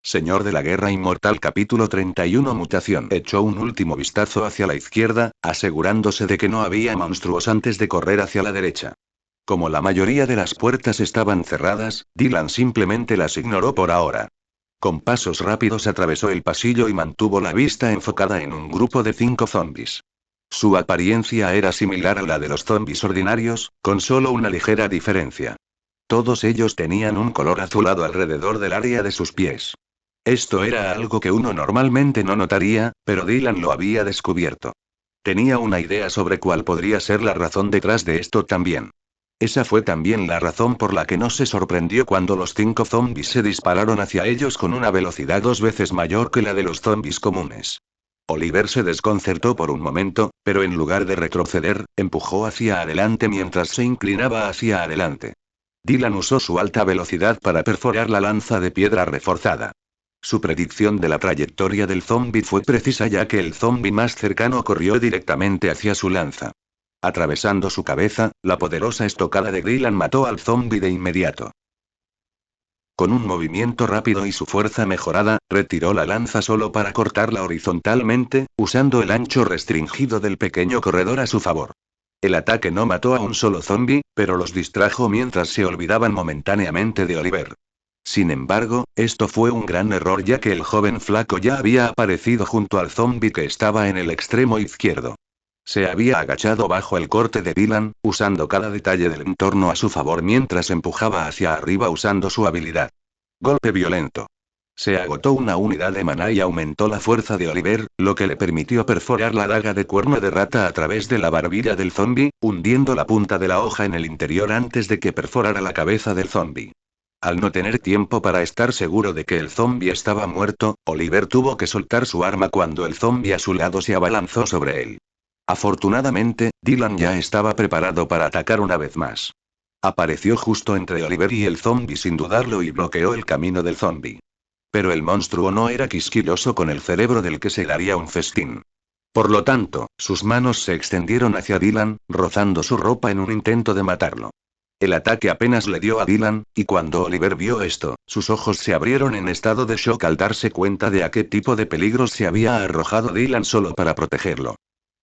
Señor de la Guerra Inmortal capítulo 31 Mutación. Echó un último vistazo hacia la izquierda, asegurándose de que no había monstruos antes de correr hacia la derecha. Como la mayoría de las puertas estaban cerradas, Dylan simplemente las ignoró por ahora. Con pasos rápidos atravesó el pasillo y mantuvo la vista enfocada en un grupo de 5 zombies. Su apariencia era similar a la de los zombies ordinarios, con solo una ligera diferencia. Todos ellos tenían un color azulado alrededor del área de sus pies. Esto era algo que uno normalmente no notaría, pero Dylan lo había descubierto. Tenía una idea sobre cuál podría ser la razón detrás de esto también. Esa fue también la razón por la que no se sorprendió cuando los 5 zombies se dispararon hacia ellos con una velocidad 2 veces mayor que la de los zombies comunes. Oliver se desconcertó por un momento, pero en lugar de retroceder, empujó hacia adelante mientras se inclinaba hacia adelante. Dylan usó su alta velocidad para perforar la lanza de piedra reforzada. Su predicción de la trayectoria del zombi fue precisa ya que el zombi más cercano corrió directamente hacia su lanza. Atravesando su cabeza, la poderosa estocada de Dylan mató al zombi de inmediato. Con un movimiento rápido y su fuerza mejorada, retiró la lanza solo para cortarla horizontalmente, usando el ancho restringido del pequeño corredor a su favor. El ataque no mató a un solo zombi, pero los distrajo mientras se olvidaban momentáneamente de Oliver. Sin embargo, esto fue un gran error ya que el joven flaco ya había aparecido junto al zombi que estaba en el extremo izquierdo. Se había agachado bajo el corte de Dylan, usando cada detalle del entorno a su favor mientras empujaba hacia arriba usando su habilidad. Golpe violento. Se agotó una unidad de maná y aumentó la fuerza de Oliver, lo que le permitió perforar la daga de cuerno de rata a través de la barbilla del zombi, hundiendo la punta de la hoja en el interior antes de que perforara la cabeza del zombi. Al no tener tiempo para estar seguro de que el zombi estaba muerto, Oliver tuvo que soltar su arma cuando el zombi a su lado se abalanzó sobre él. Afortunadamente, Dylan ya estaba preparado para atacar una vez más. Apareció justo entre Oliver y el zombi sin dudarlo y bloqueó el camino del zombi. Pero el monstruo no era quisquilloso con el cerebro del que se daría un festín. Por lo tanto, sus manos se extendieron hacia Dylan, rozando su ropa en un intento de matarlo. El ataque apenas le dio a Dylan, y cuando Oliver vio esto, sus ojos se abrieron en estado de shock al darse cuenta de a qué tipo de peligros se había arrojado Dylan solo para protegerlo.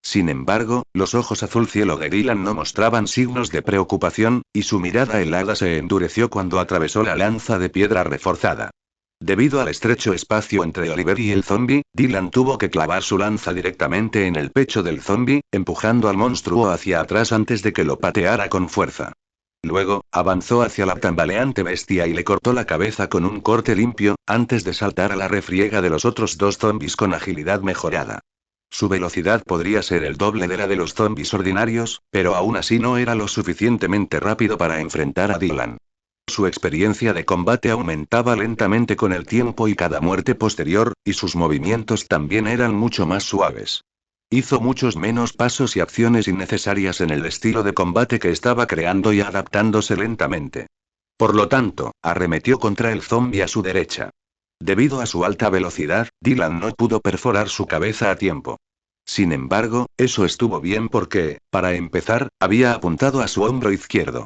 Sin embargo, los ojos azul cielo de Dylan no mostraban signos de preocupación, y su mirada helada se endureció cuando atravesó la lanza de piedra reforzada. Debido al estrecho espacio entre Oliver y el zombi, Dylan tuvo que clavar su lanza directamente en el pecho del zombi, empujando al monstruo hacia atrás antes de que lo pateara con fuerza. Luego, avanzó hacia la tambaleante bestia y le cortó la cabeza con un corte limpio, antes de saltar a la refriega de los otros 2 zombies con agilidad mejorada. Su velocidad podría ser el doble de la de los zombies ordinarios, pero aún así no era lo suficientemente rápido para enfrentar a Dylan. Su experiencia de combate aumentaba lentamente con el tiempo y cada muerte posterior, y sus movimientos también eran mucho más suaves. Hizo muchos menos pasos y acciones innecesarias en el estilo de combate que estaba creando y adaptándose lentamente. Por lo tanto, arremetió contra el zombi a su derecha. Debido a su alta velocidad, Dylan no pudo perforar su cabeza a tiempo. Sin embargo, eso estuvo bien porque, para empezar, había apuntado a su hombro izquierdo.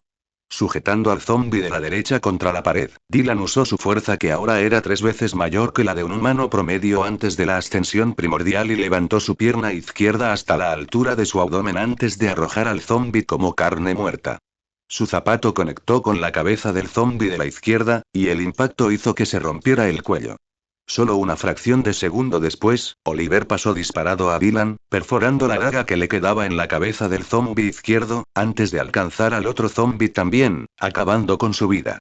Sujetando al zombi de la derecha contra la pared, Dylan usó su fuerza que ahora era 3 veces mayor que la de un humano promedio antes de la ascensión primordial y levantó su pierna izquierda hasta la altura de su abdomen antes de arrojar al zombi como carne muerta. Su zapato conectó con la cabeza del zombi de la izquierda, y el impacto hizo que se rompiera el cuello. Solo una fracción de segundo después, Oliver pasó disparado a Dylan, perforando la daga que le quedaba en la cabeza del zombi izquierdo, antes de alcanzar al otro zombi también, acabando con su vida.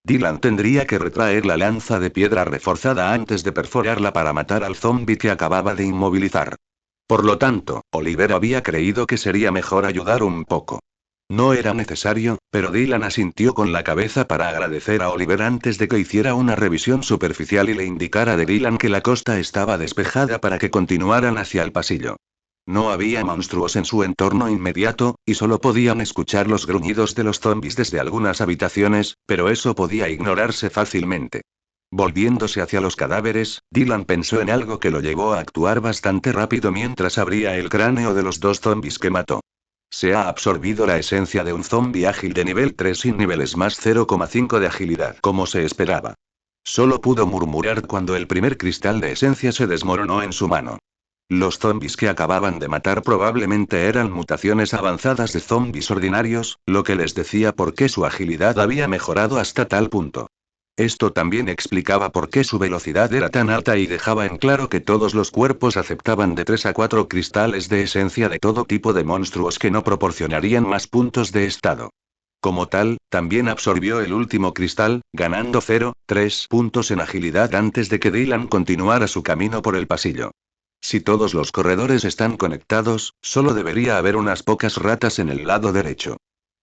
Dylan tendría que retraer la lanza de piedra reforzada antes de perforarla para matar al zombi que acababa de inmovilizar. Por lo tanto, Oliver había creído que sería mejor ayudar un poco. No era necesario, pero Dylan asintió con la cabeza para agradecer a Oliver antes de que hiciera una revisión superficial y le indicara a Dylan que la costa estaba despejada para que continuaran hacia el pasillo. No había monstruos en su entorno inmediato, y solo podían escuchar los gruñidos de los zombies desde algunas habitaciones, pero eso podía ignorarse fácilmente. Volviéndose hacia los cadáveres, Dylan pensó en algo que lo llevó a actuar bastante rápido mientras abría el cráneo de los 2 zombies que mató. Se ha absorbido la esencia de un zombi ágil de nivel 3 sin niveles más 0,5 de agilidad, como se esperaba. Solo pudo murmurar cuando el primer cristal de esencia se desmoronó en su mano. Los zombies que acababan de matar probablemente eran mutaciones avanzadas de zombies ordinarios, lo que les decía por qué su agilidad había mejorado hasta tal punto. Esto también explicaba por qué su velocidad era tan alta y dejaba en claro que todos los cuerpos aceptaban de 3 a 4 cristales de esencia de todo tipo de monstruos que no proporcionarían más puntos de estado. Como tal, también absorbió el último cristal, ganando 0,3 puntos en agilidad antes de que Dylan continuara su camino por el pasillo. Si todos los corredores están conectados, solo debería haber unas pocas ratas en el lado derecho.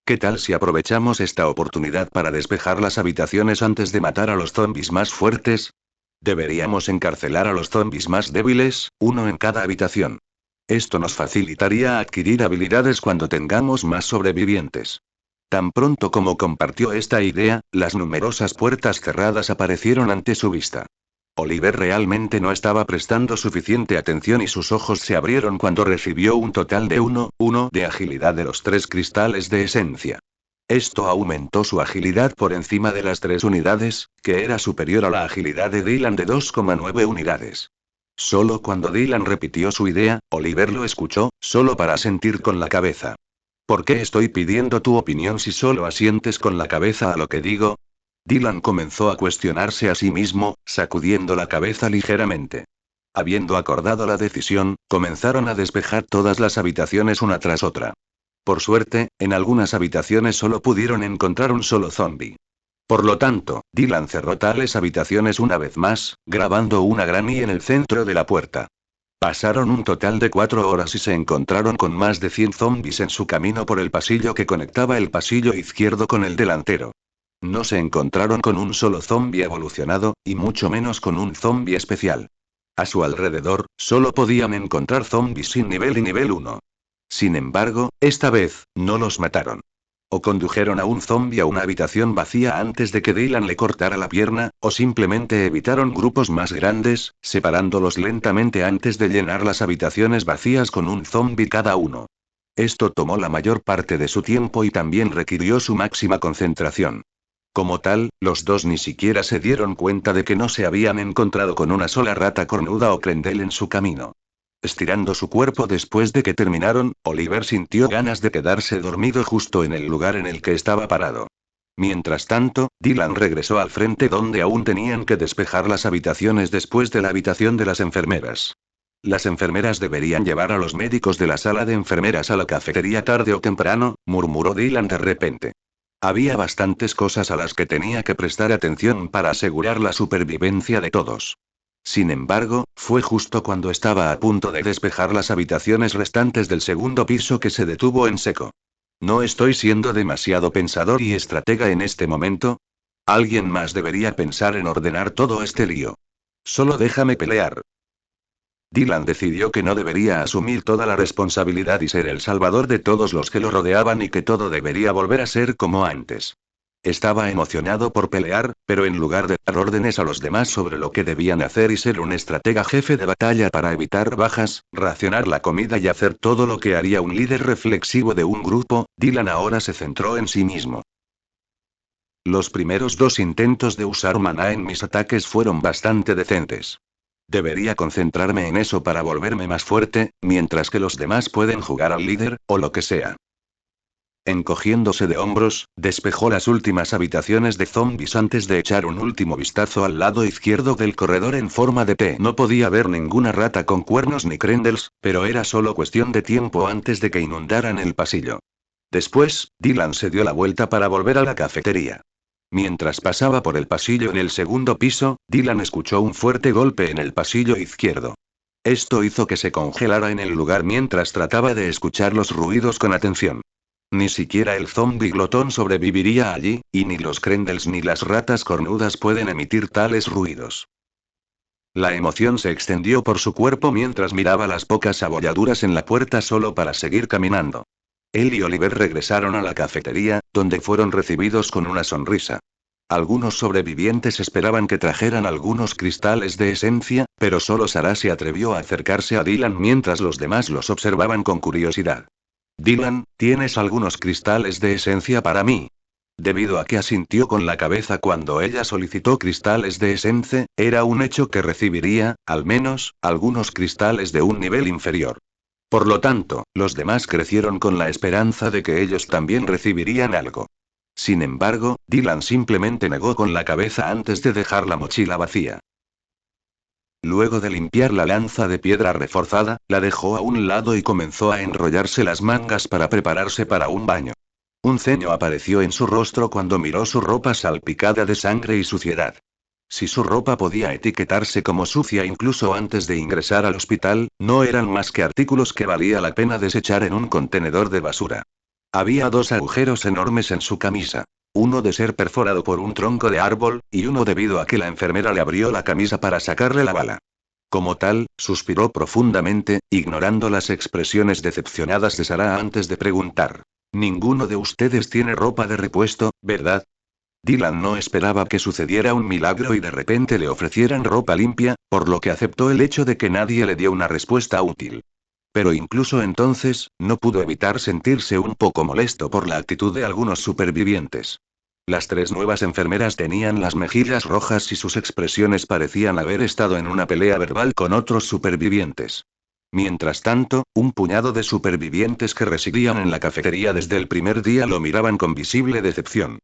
¿Qué tal si aprovechamos esta oportunidad para despejar las habitaciones antes de matar a los zombies más fuertes? Deberíamos encarcelar a los zombies más débiles, uno en cada habitación. Esto nos facilitaría adquirir habilidades cuando tengamos más sobrevivientes. Tan pronto como compartió esta idea, las numerosas puertas cerradas aparecieron ante su vista. Oliver realmente no estaba prestando suficiente atención y sus ojos se abrieron cuando recibió un total de 1 de agilidad de los 3 cristales de esencia. Esto aumentó su agilidad por encima de las 3 unidades, que era superior a la agilidad de Dylan de 2,9 unidades. Solo cuando Dylan repitió su idea, Oliver lo escuchó, solo para asentir con la cabeza. ¿Por qué estoy pidiendo tu opinión si solo asientes con la cabeza a lo que digo? Dylan comenzó a cuestionarse a sí mismo, sacudiendo la cabeza ligeramente. Habiendo acordado la decisión, comenzaron a despejar todas las habitaciones una tras otra. Por suerte, en algunas habitaciones solo pudieron encontrar un solo zombie. Por lo tanto, Dylan cerró tales habitaciones una vez más, grabando una gran I en el centro de la puerta. Pasaron un total de 4 horas y se encontraron con más de 100 zombies en su camino por el pasillo que conectaba el pasillo izquierdo con el delantero. No se encontraron con un solo zombie evolucionado, y mucho menos con un zombie especial. A su alrededor, solo podían encontrar zombies sin nivel y nivel 1. Sin embargo, esta vez, no los mataron. O condujeron a un zombie a una habitación vacía antes de que Dylan le cortara la pierna, o simplemente evitaron grupos más grandes, separándolos lentamente antes de llenar las habitaciones vacías con un zombie cada uno. Esto tomó la mayor parte de su tiempo y también requirió su máxima concentración. Como tal, los dos ni siquiera se dieron cuenta de que no se habían encontrado con una sola rata cornuda o crendel en su camino. Estirando su cuerpo después de que terminaron, Oliver sintió ganas de quedarse dormido justo en el lugar en el que estaba parado. Mientras tanto, Dylan regresó al frente donde aún tenían que despejar las habitaciones después de la habitación de las enfermeras. Las enfermeras deberían llevar a los médicos de la sala de enfermeras a la cafetería tarde o temprano, murmuró Dylan de repente. Había bastantes cosas a las que tenía que prestar atención para asegurar la supervivencia de todos. Sin embargo, fue justo cuando estaba a punto de despejar las habitaciones restantes del segundo piso que se detuvo en seco. ¿No estoy siendo demasiado pensador y estratega en este momento? Alguien más debería pensar en ordenar todo este lío. Solo déjame pelear. Dylan decidió que no debería asumir toda la responsabilidad y ser el salvador de todos los que lo rodeaban y que todo debería volver a ser como antes. Estaba emocionado por pelear, pero en lugar de dar órdenes a los demás sobre lo que debían hacer y ser un estratega jefe de batalla para evitar bajas, racionar la comida y hacer todo lo que haría un líder reflexivo de un grupo, Dylan ahora se centró en sí mismo. Los primeros 2 intentos de usar maná en mis ataques fueron bastante decentes. Debería concentrarme en eso para volverme más fuerte, mientras que los demás pueden jugar al líder, o lo que sea. Encogiéndose de hombros, despejó las últimas habitaciones de zombies antes de echar un último vistazo al lado izquierdo del corredor en forma de T. No podía ver ninguna rata con cuernos ni crendels, pero era solo cuestión de tiempo antes de que inundaran el pasillo. Después, Dylan se dio la vuelta para volver a la cafetería. Mientras pasaba por el pasillo en el segundo piso, Dylan escuchó un fuerte golpe en el pasillo izquierdo. Esto hizo que se congelara en el lugar mientras trataba de escuchar los ruidos con atención. Ni siquiera el zombie glotón sobreviviría allí, y ni los crendels ni las ratas cornudas pueden emitir tales ruidos. La emoción se extendió por su cuerpo mientras miraba las pocas abolladuras en la puerta solo para seguir caminando. Él y Oliver regresaron a la cafetería, donde fueron recibidos con una sonrisa. Algunos sobrevivientes esperaban que trajeran algunos cristales de esencia, pero solo Sarah se atrevió a acercarse a Dylan mientras los demás los observaban con curiosidad. Dylan, ¿tienes algunos cristales de esencia para mí? Debido a que asintió con la cabeza cuando ella solicitó cristales de Essence, era un hecho que recibiría, al menos, algunos cristales de un nivel inferior. Por lo tanto, los demás crecieron con la esperanza de que ellos también recibirían algo. Sin embargo, Dylan simplemente negó con la cabeza antes de dejar la mochila vacía. Luego de limpiar la lanza de piedra reforzada, la dejó a un lado y comenzó a enrollarse las mangas para prepararse para un baño. Un ceño apareció en su rostro cuando miró su ropa salpicada de sangre y suciedad. Si su ropa podía etiquetarse como sucia incluso antes de ingresar al hospital, no eran más que artículos que valía la pena desechar en un contenedor de basura. Había dos agujeros enormes en su camisa. Uno de ser perforado por un tronco de árbol, y uno debido a que la enfermera le abrió la camisa para sacarle la bala. Como tal, suspiró profundamente, ignorando las expresiones decepcionadas de Sarah antes de preguntar. Ninguno de ustedes tiene ropa de repuesto, ¿verdad? Dylan no esperaba que sucediera un milagro y de repente le ofrecieran ropa limpia, por lo que aceptó el hecho de que nadie le dio una respuesta útil. Pero incluso entonces, no pudo evitar sentirse un poco molesto por la actitud de algunos supervivientes. Las tres nuevas enfermeras tenían las mejillas rojas y sus expresiones parecían haber estado en una pelea verbal con otros supervivientes. Mientras tanto, un puñado de supervivientes que residían en la cafetería desde el primer día lo miraban con visible decepción.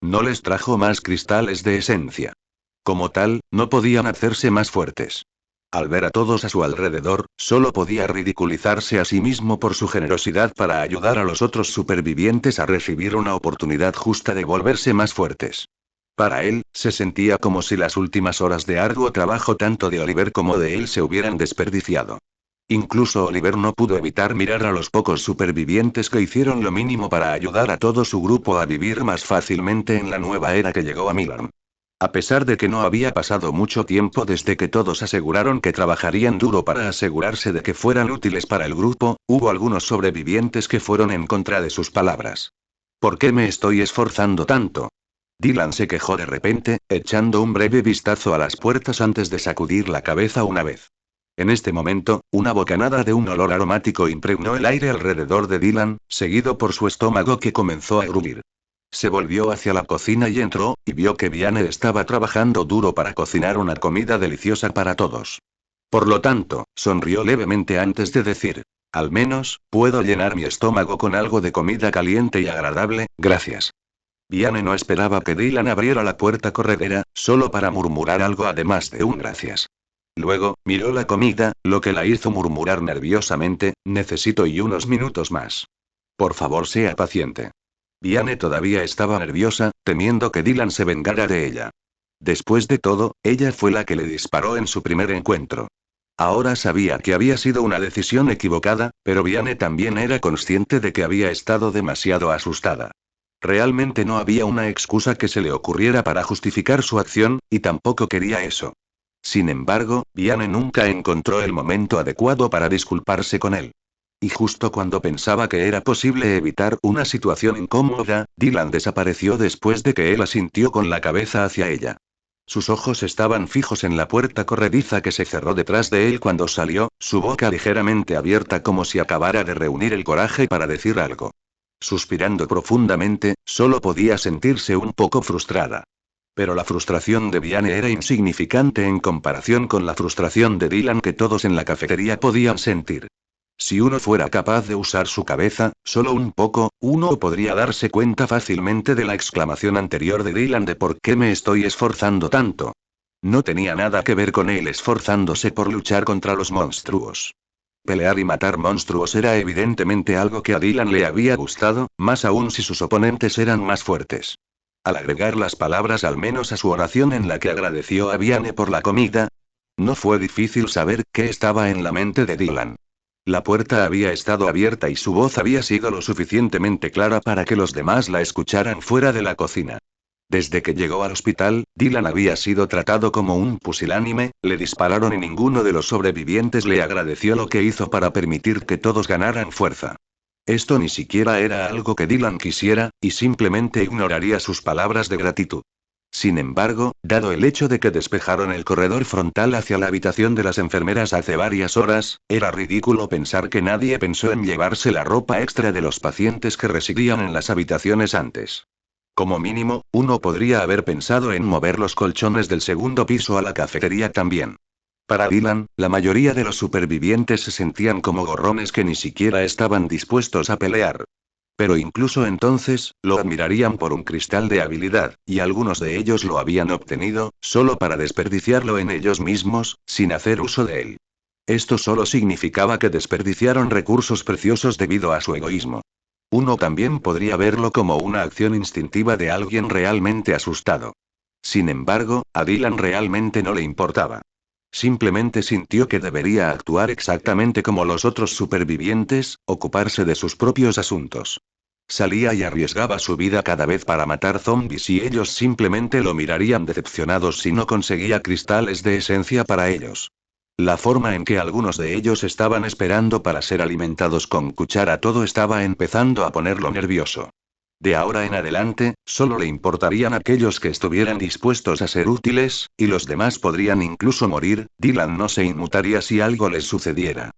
No les trajo más cristales de esencia. Como tal, no podían hacerse más fuertes. Al ver a todos a su alrededor, solo podía ridiculizarse a sí mismo por su generosidad para ayudar a los otros supervivientes a recibir una oportunidad justa de volverse más fuertes. Para él, se sentía como si las últimas horas de arduo trabajo tanto de Oliver como de él se hubieran desperdiciado. Incluso Oliver no pudo evitar mirar a los pocos supervivientes que hicieron lo mínimo para ayudar a todo su grupo a vivir más fácilmente en la nueva era que llegó a Milan. A pesar de que no había pasado mucho tiempo desde que todos aseguraron que trabajarían duro para asegurarse de que fueran útiles para el grupo, hubo algunos sobrevivientes que fueron en contra de sus palabras. ¿Por qué me estoy esforzando tanto? Dylan se quejó de repente, echando un breve vistazo a las puertas antes de sacudir la cabeza una vez. En este momento, una bocanada de un olor aromático impregnó el aire alrededor de Dylan, seguido por su estómago que comenzó a gruñir. Se volvió hacia la cocina y entró, y vio que Vianne estaba trabajando duro para cocinar una comida deliciosa para todos. Por lo tanto, sonrió levemente antes de decir, al menos, puedo llenar mi estómago con algo de comida caliente y agradable, gracias. Vianne no esperaba que Dylan abriera la puerta corredera, solo para murmurar algo además de un gracias. Luego, miró la comida, lo que la hizo murmurar nerviosamente, necesito y unos minutos más. Por favor, sea paciente. Vianne todavía estaba nerviosa, temiendo que Dylan se vengara de ella. Después de todo, ella fue la que le disparó en su primer encuentro. Ahora sabía que había sido una decisión equivocada, pero Vianne también era consciente de que había estado demasiado asustada. Realmente no había una excusa que se le ocurriera para justificar su acción, y tampoco quería eso. Sin embargo, Vianne nunca encontró el momento adecuado para disculparse con él. Y justo cuando pensaba que era posible evitar una situación incómoda, Dylan desapareció después de que él asintió con la cabeza hacia ella. Sus ojos estaban fijos en la puerta corrediza que se cerró detrás de él cuando salió, su boca ligeramente abierta como si acabara de reunir el coraje para decir algo. Suspirando profundamente, solo podía sentirse un poco frustrada. Pero la frustración de Vianne era insignificante en comparación con la frustración de Dylan que todos en la cafetería podían sentir. Si uno fuera capaz de usar su cabeza, solo un poco, uno podría darse cuenta fácilmente de la exclamación anterior de Dylan de ¿por qué me estoy esforzando tanto? No tenía nada que ver con él esforzándose por luchar contra los monstruos. Pelear y matar monstruos era evidentemente algo que a Dylan le había gustado, más aún si sus oponentes eran más fuertes. Al agregar las palabras al menos a su oración en la que agradeció a Vianne por la comida, no fue difícil saber qué estaba en la mente de Dylan. La puerta había estado abierta y su voz había sido lo suficientemente clara para que los demás la escucharan fuera de la cocina. Desde que llegó al hospital, Dylan había sido tratado como un pusilánime, le dispararon y ninguno de los sobrevivientes le agradeció lo que hizo para permitir que todos ganaran fuerza. Esto ni siquiera era algo que Dylan quisiera, y simplemente ignoraría sus palabras de gratitud. Sin embargo, dado el hecho de que despejaron el corredor frontal hacia la habitación de las enfermeras hace varias horas, era ridículo pensar que nadie pensó en llevarse la ropa extra de los pacientes que residían en las habitaciones antes. Como mínimo, uno podría haber pensado en mover los colchones del segundo piso a la cafetería también. Para Dylan, la mayoría de los supervivientes se sentían como gorrones que ni siquiera estaban dispuestos a pelear. Pero incluso entonces, lo admirarían por un cristal de habilidad, y algunos de ellos lo habían obtenido, solo para desperdiciarlo en ellos mismos, sin hacer uso de él. Esto solo significaba que desperdiciaron recursos preciosos debido a su egoísmo. Uno también podría verlo como una acción instintiva de alguien realmente asustado. Sin embargo, a Dylan realmente no le importaba. Simplemente sintió que debería actuar exactamente como los otros supervivientes, ocuparse de sus propios asuntos. Salía y arriesgaba su vida cada vez para matar zombies y ellos simplemente lo mirarían decepcionados si no conseguía cristales de esencia para ellos. La forma en que algunos de ellos estaban esperando para ser alimentados con cuchara todo estaba empezando a ponerlo nervioso. De ahora en adelante, solo le importarían aquellos que estuvieran dispuestos a ser útiles, y los demás podrían incluso morir. Dylan no se inmutaría si algo les sucediera.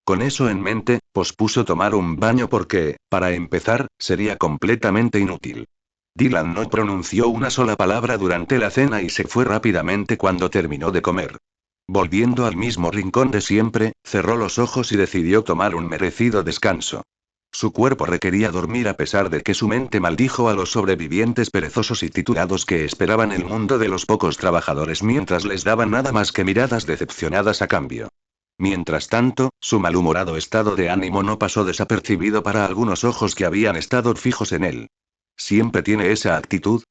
Con eso en mente, pospuso tomar un baño porque, para empezar, sería completamente inútil. Dylan no pronunció una sola palabra durante la cena y se fue rápidamente cuando terminó de comer. Volviendo al mismo rincón de siempre, cerró los ojos y decidió tomar un merecido descanso. Su cuerpo requería dormir a pesar de que su mente maldijo a los sobrevivientes perezosos y titulados que esperaban el mundo de los pocos trabajadores mientras les daban nada más que miradas decepcionadas a cambio. Mientras tanto, su malhumorado estado de ánimo no pasó desapercibido para algunos ojos que habían estado fijos en él. ¿Siempre tiene esa actitud?,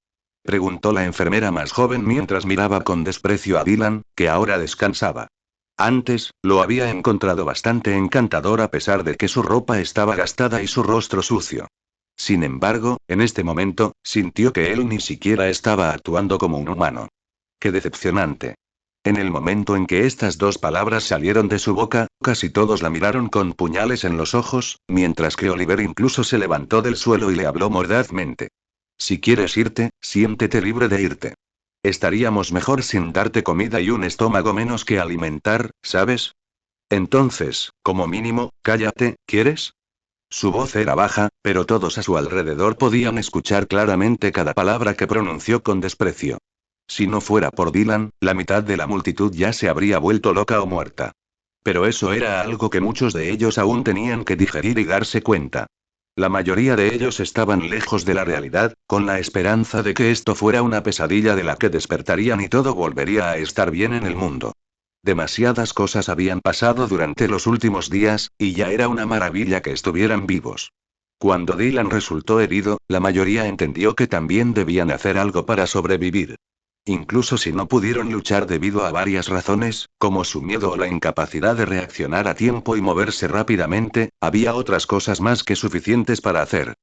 preguntó la enfermera más joven mientras miraba con desprecio a Dylan, que ahora descansaba. Antes, lo había encontrado bastante encantador a pesar de que su ropa estaba gastada y su rostro sucio. Sin embargo, en este momento, sintió que él ni siquiera estaba actuando como un humano. ¡Qué decepcionante! En el momento en que estas dos palabras salieron de su boca, casi todos la miraron con puñales en los ojos, mientras que Oliver incluso se levantó del suelo y le habló mordazmente. Si quieres irte, siéntete libre de irte. Estaríamos mejor sin darte comida y un estómago menos que alimentar, ¿sabes? Entonces, como mínimo, cállate, ¿quieres? Su voz era baja, pero todos a su alrededor podían escuchar claramente cada palabra que pronunció con desprecio. Si no fuera por Dylan, la mitad de la multitud ya se habría vuelto loca o muerta. Pero eso era algo que muchos de ellos aún tenían que digerir y darse cuenta. La mayoría de ellos estaban lejos de la realidad, con la esperanza de que esto fuera una pesadilla de la que despertarían y todo volvería a estar bien en el mundo. Demasiadas cosas habían pasado durante los últimos días, y ya era una maravilla que estuvieran vivos. Cuando Dylan resultó herido, la mayoría entendió que también debían hacer algo para sobrevivir. Incluso si no pudieron luchar debido a varias razones, como su miedo o la incapacidad de reaccionar a tiempo y moverse rápidamente, había otras cosas más que suficientes para hacer.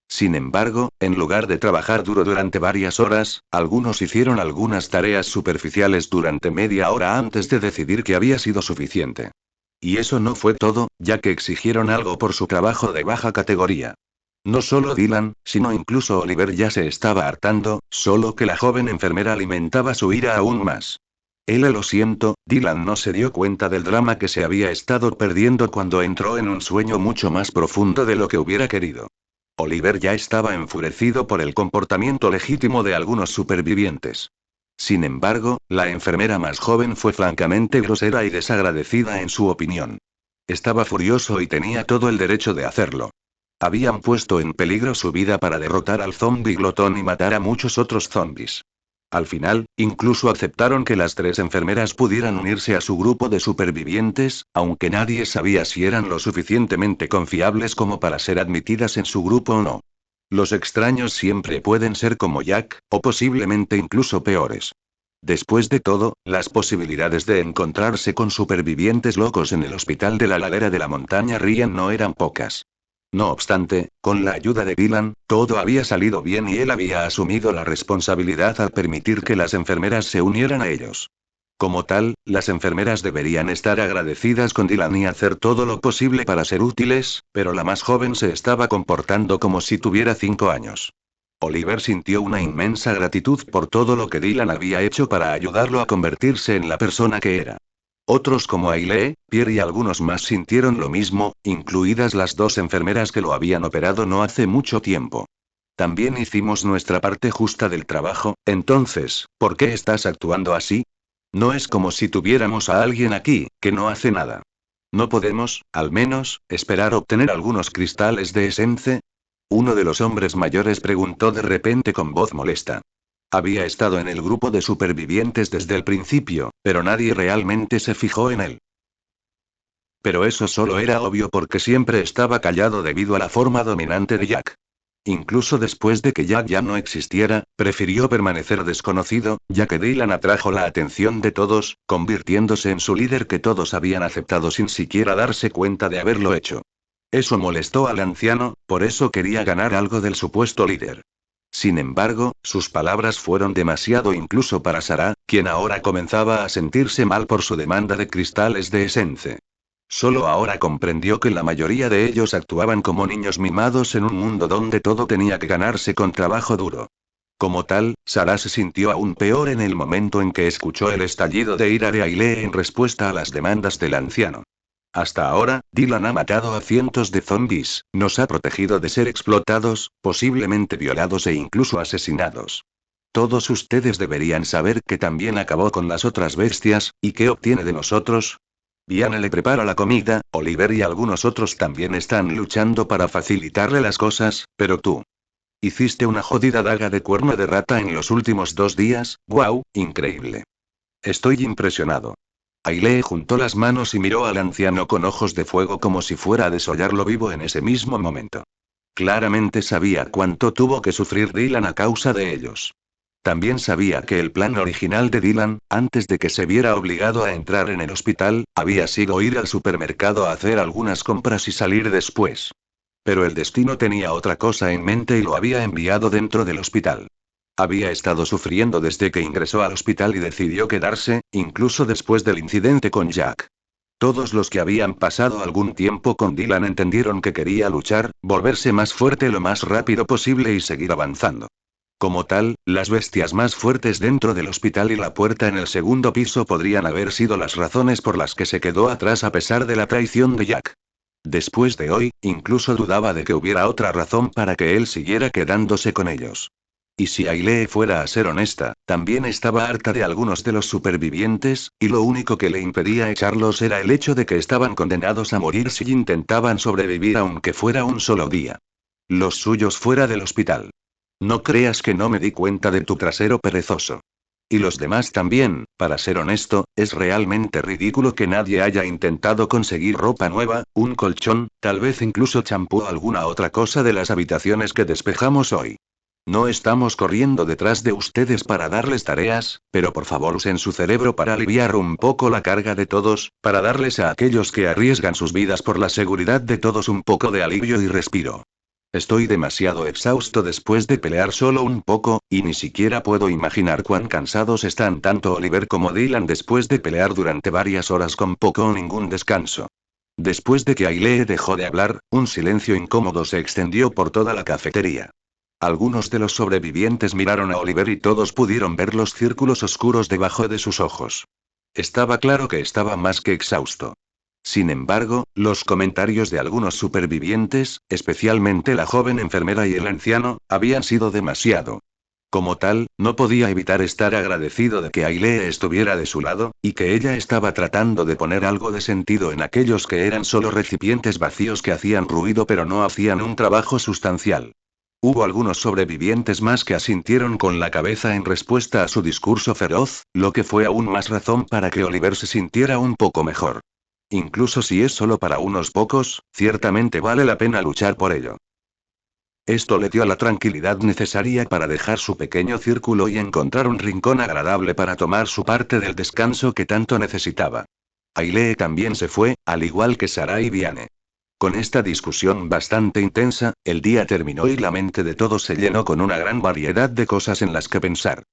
Sin embargo, en lugar de trabajar duro durante varias horas, algunos hicieron algunas tareas superficiales durante media hora antes de decidir que había sido suficiente. Y eso no fue todo, ya que exigieron algo por su trabajo de baja categoría. No solo Dylan, sino incluso Oliver ya se estaba hartando, solo que la joven enfermera alimentaba su ira aún más. Lo siento, Dylan no se dio cuenta del drama que se había estado perdiendo cuando entró en un sueño mucho más profundo de lo que hubiera querido. Oliver ya estaba enfurecido por el comportamiento legítimo de algunos supervivientes. Sin embargo, la enfermera más joven fue francamente grosera y desagradecida en su opinión. Estaba furioso y tenía todo el derecho de hacerlo. Habían puesto en peligro su vida para derrotar al zombi glotón y matar a muchos otros zombis. Al final, incluso aceptaron que las tres enfermeras pudieran unirse a su grupo de supervivientes, aunque nadie sabía si eran lo suficientemente confiables como para ser admitidas en su grupo o no. Los extraños siempre pueden ser como Jack, o posiblemente incluso peores. Después de todo, las posibilidades de encontrarse con supervivientes locos en el hospital de la ladera de la montaña Ryan no eran pocas. No obstante, con la ayuda de Dylan, todo había salido bien y él había asumido la responsabilidad al permitir que las enfermeras se unieran a ellos. Como tal, las enfermeras deberían estar agradecidas con Dylan y hacer todo lo posible para ser útiles, pero la más joven se estaba comportando como si tuviera 5 años. Oliver sintió una inmensa gratitud por todo lo que Dylan había hecho para ayudarlo a convertirse en la persona que era. Otros como Ailey, Pierre y algunos más sintieron lo mismo, incluidas las dos enfermeras que lo habían operado no hace mucho tiempo. También hicimos nuestra parte justa del trabajo, entonces, ¿por qué estás actuando así? No es como si tuviéramos a alguien aquí, que no hace nada. ¿No podemos, al menos, esperar obtener algunos cristales de Essence? Uno de los hombres mayores preguntó de repente con voz molesta. Había estado en el grupo de supervivientes desde el principio, pero nadie realmente se fijó en él. Pero eso solo era obvio porque siempre estaba callado debido a la forma dominante de Jack. Incluso después de que Jack ya no existiera, prefirió permanecer desconocido, ya que Dylan atrajo la atención de todos, convirtiéndose en su líder que todos habían aceptado sin siquiera darse cuenta de haberlo hecho. Eso molestó al anciano, por eso quería ganar algo del supuesto líder. Sin embargo, sus palabras fueron demasiado incluso para Sarah, quien ahora comenzaba a sentirse mal por su demanda de cristales de Essence. Solo ahora comprendió que la mayoría de ellos actuaban como niños mimados en un mundo donde todo tenía que ganarse con trabajo duro. Como tal, Sarah se sintió aún peor en el momento en que escuchó el estallido de ira de Ailey en respuesta a las demandas del anciano. Hasta ahora, Dylan ha matado a cientos de zombies, nos ha protegido de ser explotados, posiblemente violados e incluso asesinados. Todos ustedes deberían saber que también acabó con las otras bestias, ¿y qué obtiene de nosotros? Diane le prepara la comida, Oliver y algunos otros también están luchando para facilitarle las cosas, pero tú. Hiciste una jodida daga de cuerno de rata en los últimos 2 días, wow, increíble. Estoy impresionado. Ailey juntó las manos y miró al anciano con ojos de fuego como si fuera a desollarlo vivo en ese mismo momento. Claramente sabía cuánto tuvo que sufrir Dylan a causa de ellos. También sabía que el plan original de Dylan, antes de que se viera obligado a entrar en el hospital, había sido ir al supermercado a hacer algunas compras y salir después. Pero el destino tenía otra cosa en mente y lo había enviado dentro del hospital. Había estado sufriendo desde que ingresó al hospital y decidió quedarse, incluso después del incidente con Jack. Todos los que habían pasado algún tiempo con Dylan entendieron que quería luchar, volverse más fuerte lo más rápido posible y seguir avanzando. Como tal, las bestias más fuertes dentro del hospital y la puerta en el segundo piso podrían haber sido las razones por las que se quedó atrás a pesar de la traición de Jack. Después de hoy, incluso dudaba de que hubiera otra razón para que él siguiera quedándose con ellos. Y si Ailey fuera a ser honesta, también estaba harta de algunos de los supervivientes, y lo único que le impedía echarlos era el hecho de que estaban condenados a morir si intentaban sobrevivir aunque fuera un solo día. Los suyos fuera del hospital. No creas que no me di cuenta de tu trasero perezoso. Y los demás también, para ser honesto, es realmente ridículo que nadie haya intentado conseguir ropa nueva, un colchón, tal vez incluso champú o alguna otra cosa de las habitaciones que despejamos hoy. No estamos corriendo detrás de ustedes para darles tareas, pero por favor usen su cerebro para aliviar un poco la carga de todos, para darles a aquellos que arriesgan sus vidas por la seguridad de todos un poco de alivio y respiro. Estoy demasiado exhausto después de pelear solo un poco, y ni siquiera puedo imaginar cuán cansados están tanto Oliver como Dylan después de pelear durante varias horas con poco o ningún descanso. Después de que Ailey dejó de hablar, un silencio incómodo se extendió por toda la cafetería. Algunos de los sobrevivientes miraron a Oliver y todos pudieron ver los círculos oscuros debajo de sus ojos. Estaba claro que estaba más que exhausto. Sin embargo, los comentarios de algunos supervivientes, especialmente la joven enfermera y el anciano, habían sido demasiado. Como tal, no podía evitar estar agradecido de que Ailey estuviera de su lado, y que ella estaba tratando de poner algo de sentido en aquellos que eran solo recipientes vacíos que hacían ruido pero no hacían un trabajo sustancial. Hubo algunos sobrevivientes más que asintieron con la cabeza en respuesta a su discurso feroz, lo que fue aún más razón para que Oliver se sintiera un poco mejor. Incluso si es solo para unos pocos, ciertamente vale la pena luchar por ello. Esto le dio la tranquilidad necesaria para dejar su pequeño círculo y encontrar un rincón agradable para tomar su parte del descanso que tanto necesitaba. Ailey también se fue, al igual que Sarah y Diane. Con esta discusión bastante intensa, el día terminó y la mente de todos se llenó con una gran variedad de cosas en las que pensar.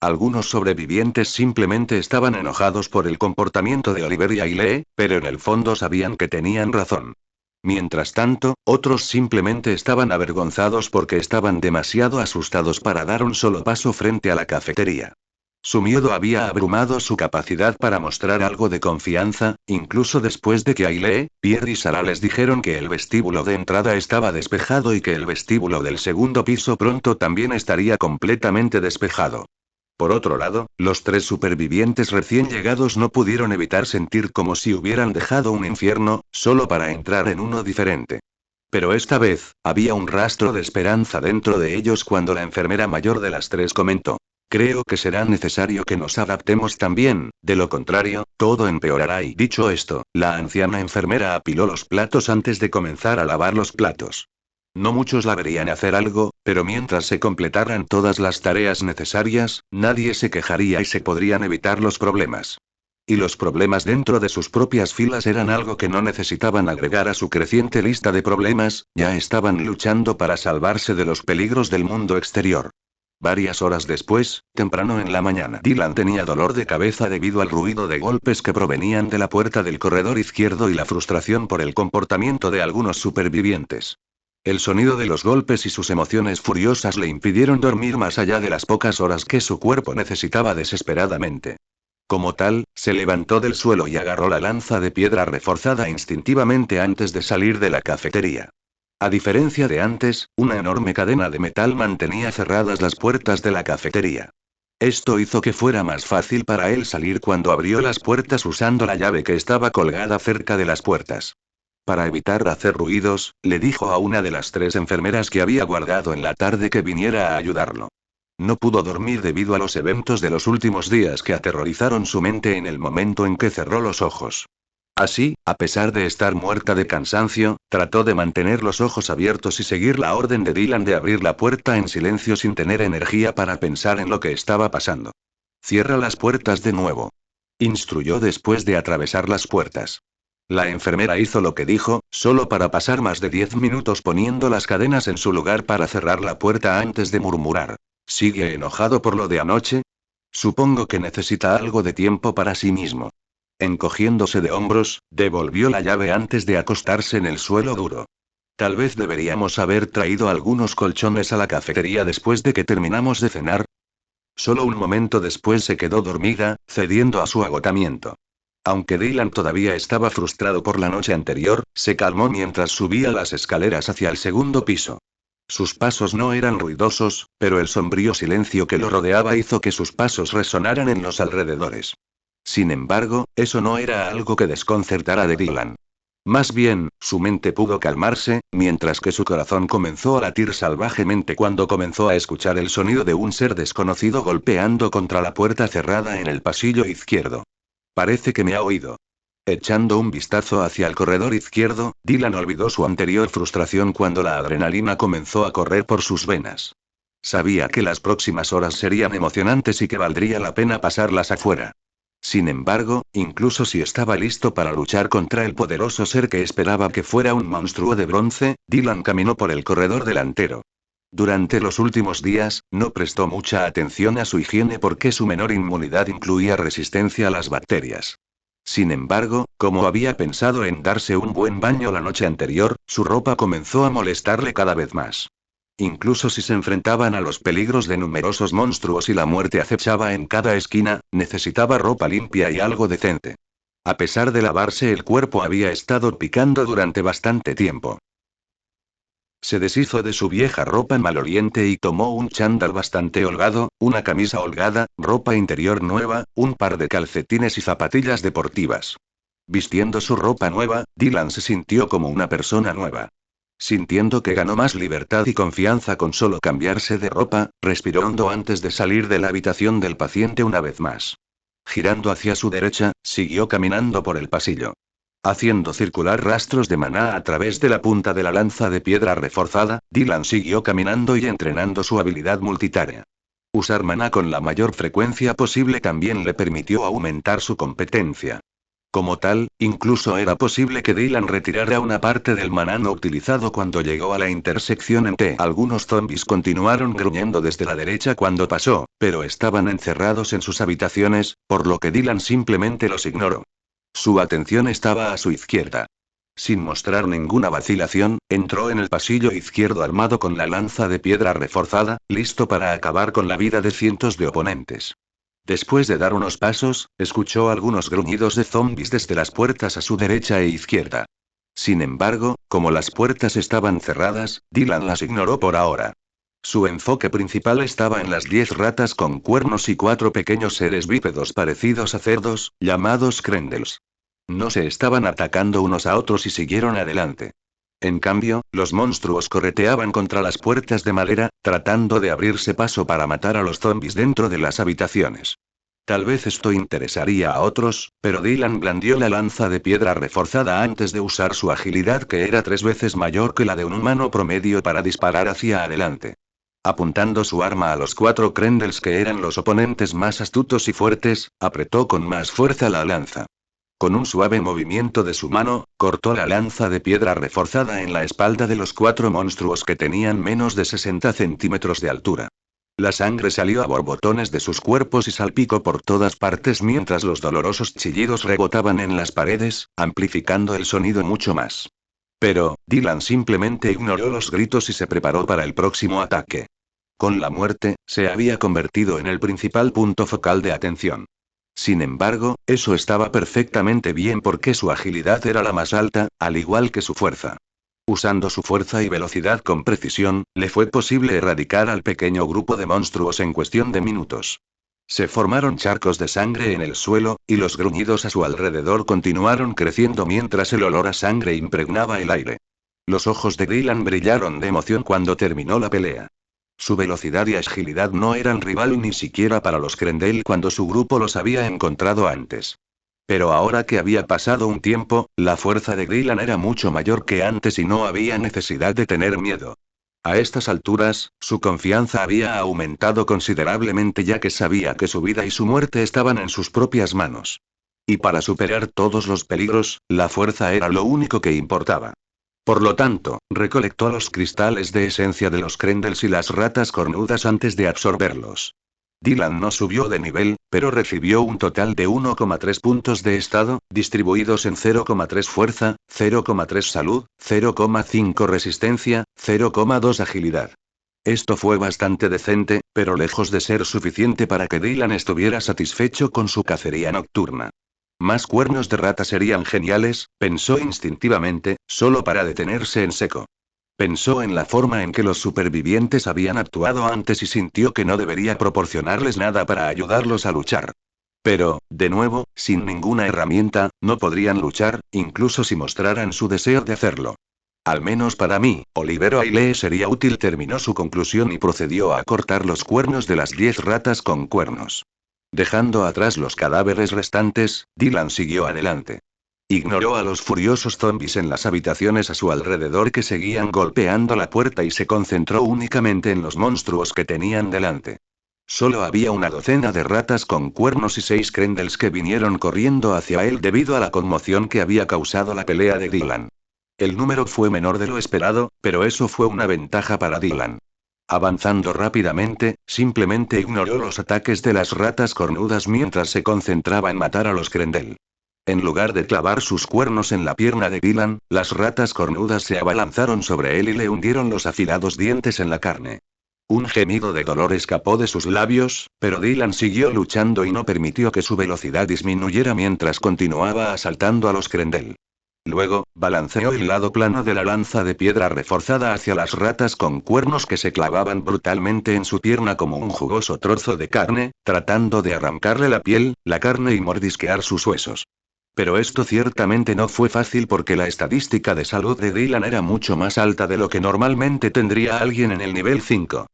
Algunos sobrevivientes simplemente estaban enojados por el comportamiento de Oliver y Ailey, pero en el fondo sabían que tenían razón. Mientras tanto, otros simplemente estaban avergonzados porque estaban demasiado asustados para dar un solo paso frente a la cafetería. Su miedo había abrumado su capacidad para mostrar algo de confianza, incluso después de que Ailey, Pierre y Sarah les dijeron que el vestíbulo de entrada estaba despejado y que el vestíbulo del segundo piso pronto también estaría completamente despejado. Por otro lado, los tres supervivientes recién llegados no pudieron evitar sentir como si hubieran dejado un infierno, solo para entrar en uno diferente. Pero esta vez, había un rastro de esperanza dentro de ellos cuando la enfermera mayor de las tres comentó: creo que será necesario que nos adaptemos también, de lo contrario, todo empeorará. Y dicho esto, la anciana enfermera apiló los platos antes de comenzar a lavar los platos. No muchos la verían hacer algo, pero mientras se completaran todas las tareas necesarias, nadie se quejaría y se podrían evitar los problemas. Y los problemas dentro de sus propias filas eran algo que no necesitaban agregar a su creciente lista de problemas, ya estaban luchando para salvarse de los peligros del mundo exterior. Varias horas después, temprano en la mañana, Dylan tenía dolor de cabeza debido al ruido de golpes que provenían de la puerta del corredor izquierdo y la frustración por el comportamiento de algunos supervivientes. El sonido de los golpes y sus emociones furiosas le impidieron dormir más allá de las pocas horas que su cuerpo necesitaba desesperadamente. Como tal, se levantó del suelo y agarró la lanza de piedra reforzada instintivamente antes de salir de la cafetería. A diferencia de antes, una enorme cadena de metal mantenía cerradas las puertas de la cafetería. Esto hizo que fuera más fácil para él salir cuando abrió las puertas usando la llave que estaba colgada cerca de las puertas. Para evitar hacer ruidos, le dijo a una de las tres enfermeras que había guardado en la tarde que viniera a ayudarlo. No pudo dormir debido a los eventos de los últimos días que aterrorizaron su mente en el momento en que cerró los ojos. Así, a pesar de estar muerta de cansancio, trató de mantener los ojos abiertos y seguir la orden de Dylan de abrir la puerta en silencio sin tener energía para pensar en lo que estaba pasando. Cierra las puertas de nuevo. Instruyó después de atravesar las puertas. La enfermera hizo lo que dijo, solo para pasar más de 10 minutos poniendo las cadenas en su lugar para cerrar la puerta antes de murmurar: ¿sigue enojado por lo de anoche? Supongo que necesita algo de tiempo para sí mismo. Encogiéndose de hombros, devolvió la llave antes de acostarse en el suelo duro. Tal vez deberíamos haber traído algunos colchones a la cafetería después de que terminamos de cenar. Solo un momento después se quedó dormida, cediendo a su agotamiento. Aunque Dylan todavía estaba frustrado por la noche anterior, se calmó mientras subía las escaleras hacia el segundo piso. Sus pasos no eran ruidosos, pero el sombrío silencio que lo rodeaba hizo que sus pasos resonaran en los alrededores. Sin embargo, eso no era algo que desconcertara de Dylan. Más bien, su mente pudo calmarse, mientras que su corazón comenzó a latir salvajemente cuando comenzó a escuchar el sonido de un ser desconocido golpeando contra la puerta cerrada en el pasillo izquierdo. Parece que me ha oído. Echando un vistazo hacia el corredor izquierdo, Dylan olvidó su anterior frustración cuando la adrenalina comenzó a correr por sus venas. Sabía que las próximas horas serían emocionantes y que valdría la pena pasarlas afuera. Sin embargo, incluso si estaba listo para luchar contra el poderoso ser que esperaba que fuera un monstruo de bronce, Dylan caminó por el corredor delantero. Durante los últimos días, no prestó mucha atención a su higiene porque su menor inmunidad incluía resistencia a las bacterias. Sin embargo, como había pensado en darse un buen baño la noche anterior, su ropa comenzó a molestarle cada vez más. Incluso si se enfrentaban a los peligros de numerosos monstruos y la muerte acechaba en cada esquina, necesitaba ropa limpia y algo decente. A pesar de lavarse el cuerpo había estado picando durante bastante tiempo. Se deshizo de su vieja ropa maloliente y tomó un chándal bastante holgado, una camisa holgada, ropa interior nueva, un par de calcetines y zapatillas deportivas. Vistiendo su ropa nueva, Dylan se sintió como una persona nueva. Sintiendo que ganó más libertad y confianza con solo cambiarse de ropa, respiró hondo antes de salir de la habitación del paciente una vez más. Girando hacia su derecha, siguió caminando por el pasillo. Haciendo circular rastros de maná a través de la punta de la lanza de piedra reforzada, Dylan siguió caminando y entrenando su habilidad multitarea. Usar maná con la mayor frecuencia posible también le permitió aumentar su competencia. Como tal, incluso era posible que Dylan retirara una parte del maná no utilizado cuando llegó a la intersección en T. Algunos zombies continuaron gruñendo desde la derecha cuando pasó, pero estaban encerrados en sus habitaciones, por lo que Dylan simplemente los ignoró. Su atención estaba a su izquierda. Sin mostrar ninguna vacilación, entró en el pasillo izquierdo armado con la lanza de piedra reforzada, listo para acabar con la vida de cientos de oponentes. Después de dar unos pasos, escuchó algunos gruñidos de zombies desde las puertas a su derecha e izquierda. Sin embargo, como las puertas estaban cerradas, Dylan las ignoró por ahora. Su enfoque principal estaba en las 10 ratas con cuernos y 4 pequeños seres bípedos parecidos a cerdos, llamados Krendels. No se estaban atacando unos a otros y siguieron adelante. En cambio, los monstruos correteaban contra las puertas de madera, tratando de abrirse paso para matar a los zombies dentro de las habitaciones. Tal vez esto interesaría a otros, pero Dylan blandió la lanza de piedra reforzada antes de usar su agilidad, que era 3 veces mayor que la de un humano promedio, para disparar hacia adelante. Apuntando su arma a los 4 Krendels, que eran los oponentes más astutos y fuertes, apretó con más fuerza la lanza. Con un suave movimiento de su mano, cortó la lanza de piedra reforzada en la espalda de los 4 monstruos, que tenían menos de 60 centímetros de altura. La sangre salió a borbotones de sus cuerpos y salpicó por todas partes mientras los dolorosos chillidos rebotaban en las paredes, amplificando el sonido mucho más. Pero, Dylan simplemente ignoró los gritos y se preparó para el próximo ataque. Con la muerte, se había convertido en el principal punto focal de atención. Sin embargo, eso estaba perfectamente bien porque su agilidad era la más alta, al igual que su fuerza. Usando su fuerza y velocidad con precisión, le fue posible erradicar al pequeño grupo de monstruos en cuestión de minutos. Se formaron charcos de sangre en el suelo, y los gruñidos a su alrededor continuaron creciendo mientras el olor a sangre impregnaba el aire. Los ojos de Dylan brillaron de emoción cuando terminó la pelea. Su velocidad y agilidad no eran rival ni siquiera para los Krendel cuando su grupo los había encontrado antes. Pero ahora que había pasado un tiempo, la fuerza de Dylan era mucho mayor que antes y no había necesidad de tener miedo. A estas alturas, su confianza había aumentado considerablemente, ya que sabía que su vida y su muerte estaban en sus propias manos. Y para superar todos los peligros, la fuerza era lo único que importaba. Por lo tanto, recolectó los cristales de esencia de los Krendels y las ratas cornudas antes de absorberlos. Dylan no subió de nivel, pero recibió un total de 1,3 puntos de estado, distribuidos en 0,3 fuerza, 0,3 salud, 0,5 resistencia, 0,2 agilidad. Esto fue bastante decente, pero lejos de ser suficiente para que Dylan estuviera satisfecho con su cacería nocturna. Más cuernos de rata serían geniales, pensó instintivamente, solo para detenerse en seco. Pensó en la forma en que los supervivientes habían actuado antes y sintió que no debería proporcionarles nada para ayudarlos a luchar. Pero, de nuevo, sin ninguna herramienta, no podrían luchar, incluso si mostraran su deseo de hacerlo. Al menos para mí, Oliver Ailey sería útil, terminó su conclusión y procedió a cortar los cuernos de las 10 ratas con cuernos. Dejando atrás los cadáveres restantes, Dylan siguió adelante. Ignoró a los furiosos zombies en las habitaciones a su alrededor que seguían golpeando la puerta y se concentró únicamente en los monstruos que tenían delante. Solo había una docena de ratas con cuernos y 6 Krendels que vinieron corriendo hacia él debido a la conmoción que había causado la pelea de Dylan. El número fue menor de lo esperado, pero eso fue una ventaja para Dylan. Avanzando rápidamente, simplemente ignoró los ataques de las ratas cornudas mientras se concentraba en matar a los Krendel. En lugar de clavar sus cuernos en la pierna de Dylan, las ratas cornudas se abalanzaron sobre él y le hundieron los afilados dientes en la carne. Un gemido de dolor escapó de sus labios, pero Dylan siguió luchando y no permitió que su velocidad disminuyera mientras continuaba asaltando a los Krendel. Luego, balanceó el lado plano de la lanza de piedra reforzada hacia las ratas con cuernos que se clavaban brutalmente en su pierna como un jugoso trozo de carne, tratando de arrancarle la piel, la carne y mordisquear sus huesos. Pero esto ciertamente no fue fácil porque la estadística de salud de Dylan era mucho más alta de lo que normalmente tendría alguien en el nivel 5.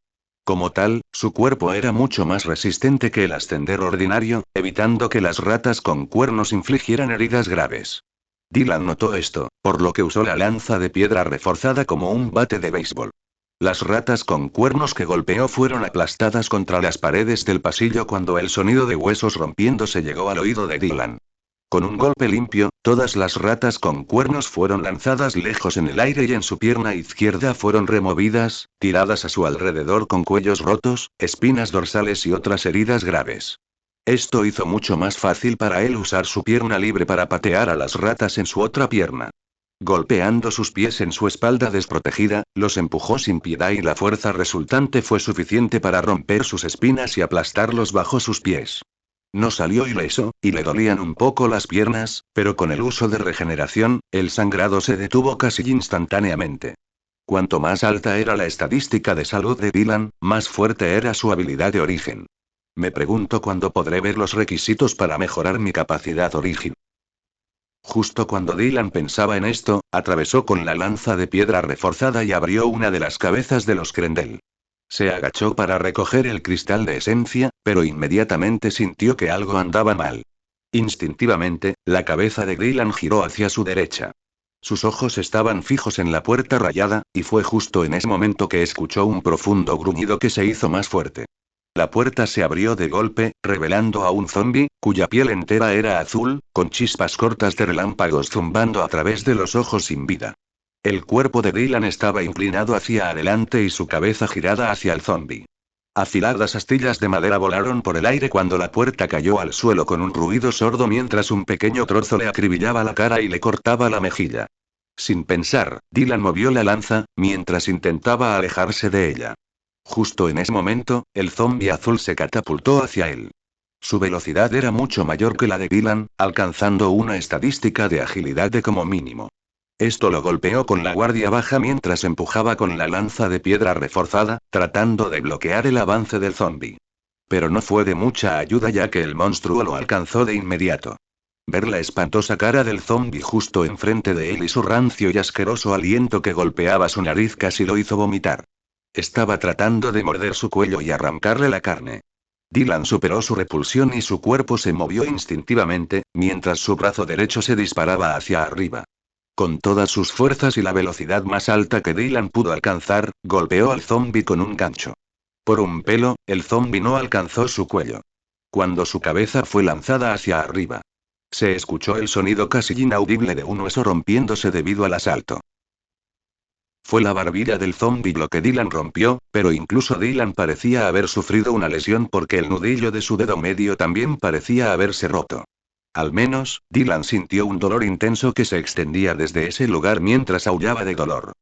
Como tal, su cuerpo era mucho más resistente que el ascender ordinario, evitando que las ratas con cuernos infligieran heridas graves. Dylan notó esto, por lo que usó la lanza de piedra reforzada como un bate de béisbol. Las ratas con cuernos que golpeó fueron aplastadas contra las paredes del pasillo cuando el sonido de huesos rompiéndose llegó al oído de Dylan. Con un golpe limpio, todas las ratas con cuernos fueron lanzadas lejos en el aire y en su pierna izquierda fueron removidas, tiradas a su alrededor con cuellos rotos, espinas dorsales y otras heridas graves. Esto hizo mucho más fácil para él usar su pierna libre para patear a las ratas en su otra pierna. Golpeando sus pies en su espalda desprotegida, los empujó sin piedad y la fuerza resultante fue suficiente para romper sus espinas y aplastarlos bajo sus pies. No salió ileso, y le dolían un poco las piernas, pero con el uso de regeneración, el sangrado se detuvo casi instantáneamente. Cuanto más alta era la estadística de salud de Dylan, más fuerte era su habilidad de origen. Me pregunto cuándo podré ver los requisitos para mejorar mi capacidad origen. Justo cuando Dylan pensaba en esto, atravesó con la lanza de piedra reforzada y abrió una de las cabezas de los Krendel. Se agachó para recoger el cristal de esencia, pero inmediatamente sintió que algo andaba mal. Instintivamente, la cabeza de Dylan giró hacia su derecha. Sus ojos estaban fijos en la puerta rayada, y fue justo en ese momento que escuchó un profundo gruñido que se hizo más fuerte. La puerta se abrió de golpe, revelando a un zombi, cuya piel entera era azul, con chispas cortas de relámpagos zumbando a través de los ojos sin vida. El cuerpo de Dylan estaba inclinado hacia adelante y su cabeza girada hacia el zombi. Afiladas astillas de madera volaron por el aire cuando la puerta cayó al suelo con un ruido sordo mientras un pequeño trozo le acribillaba la cara y le cortaba la mejilla. Sin pensar, Dylan movió la lanza, mientras intentaba alejarse de ella. Justo en ese momento, el zombi azul se catapultó hacia él. Su velocidad era mucho mayor que la de Dylan, alcanzando una estadística de agilidad de como mínimo. Esto lo golpeó con la guardia baja mientras empujaba con la lanza de piedra reforzada, tratando de bloquear el avance del zombi. Pero no fue de mucha ayuda ya que el monstruo lo alcanzó de inmediato. Ver la espantosa cara del zombi justo enfrente de él y su rancio y asqueroso aliento que golpeaba su nariz casi lo hizo vomitar. Estaba tratando de morder su cuello y arrancarle la carne. Dylan superó su repulsión y su cuerpo se movió instintivamente, mientras su brazo derecho se disparaba hacia arriba. Con todas sus fuerzas y la velocidad más alta que Dylan pudo alcanzar, golpeó al zombi con un gancho. Por un pelo, el zombi no alcanzó su cuello. Cuando su cabeza fue lanzada hacia arriba, se escuchó el sonido casi inaudible de un hueso rompiéndose debido al asalto. Fue la barbilla del zombi lo que Dylan rompió, pero incluso Dylan parecía haber sufrido una lesión porque el nudillo de su dedo medio también parecía haberse roto. Al menos, Dylan sintió un dolor intenso que se extendía desde ese lugar mientras aullaba de dolor.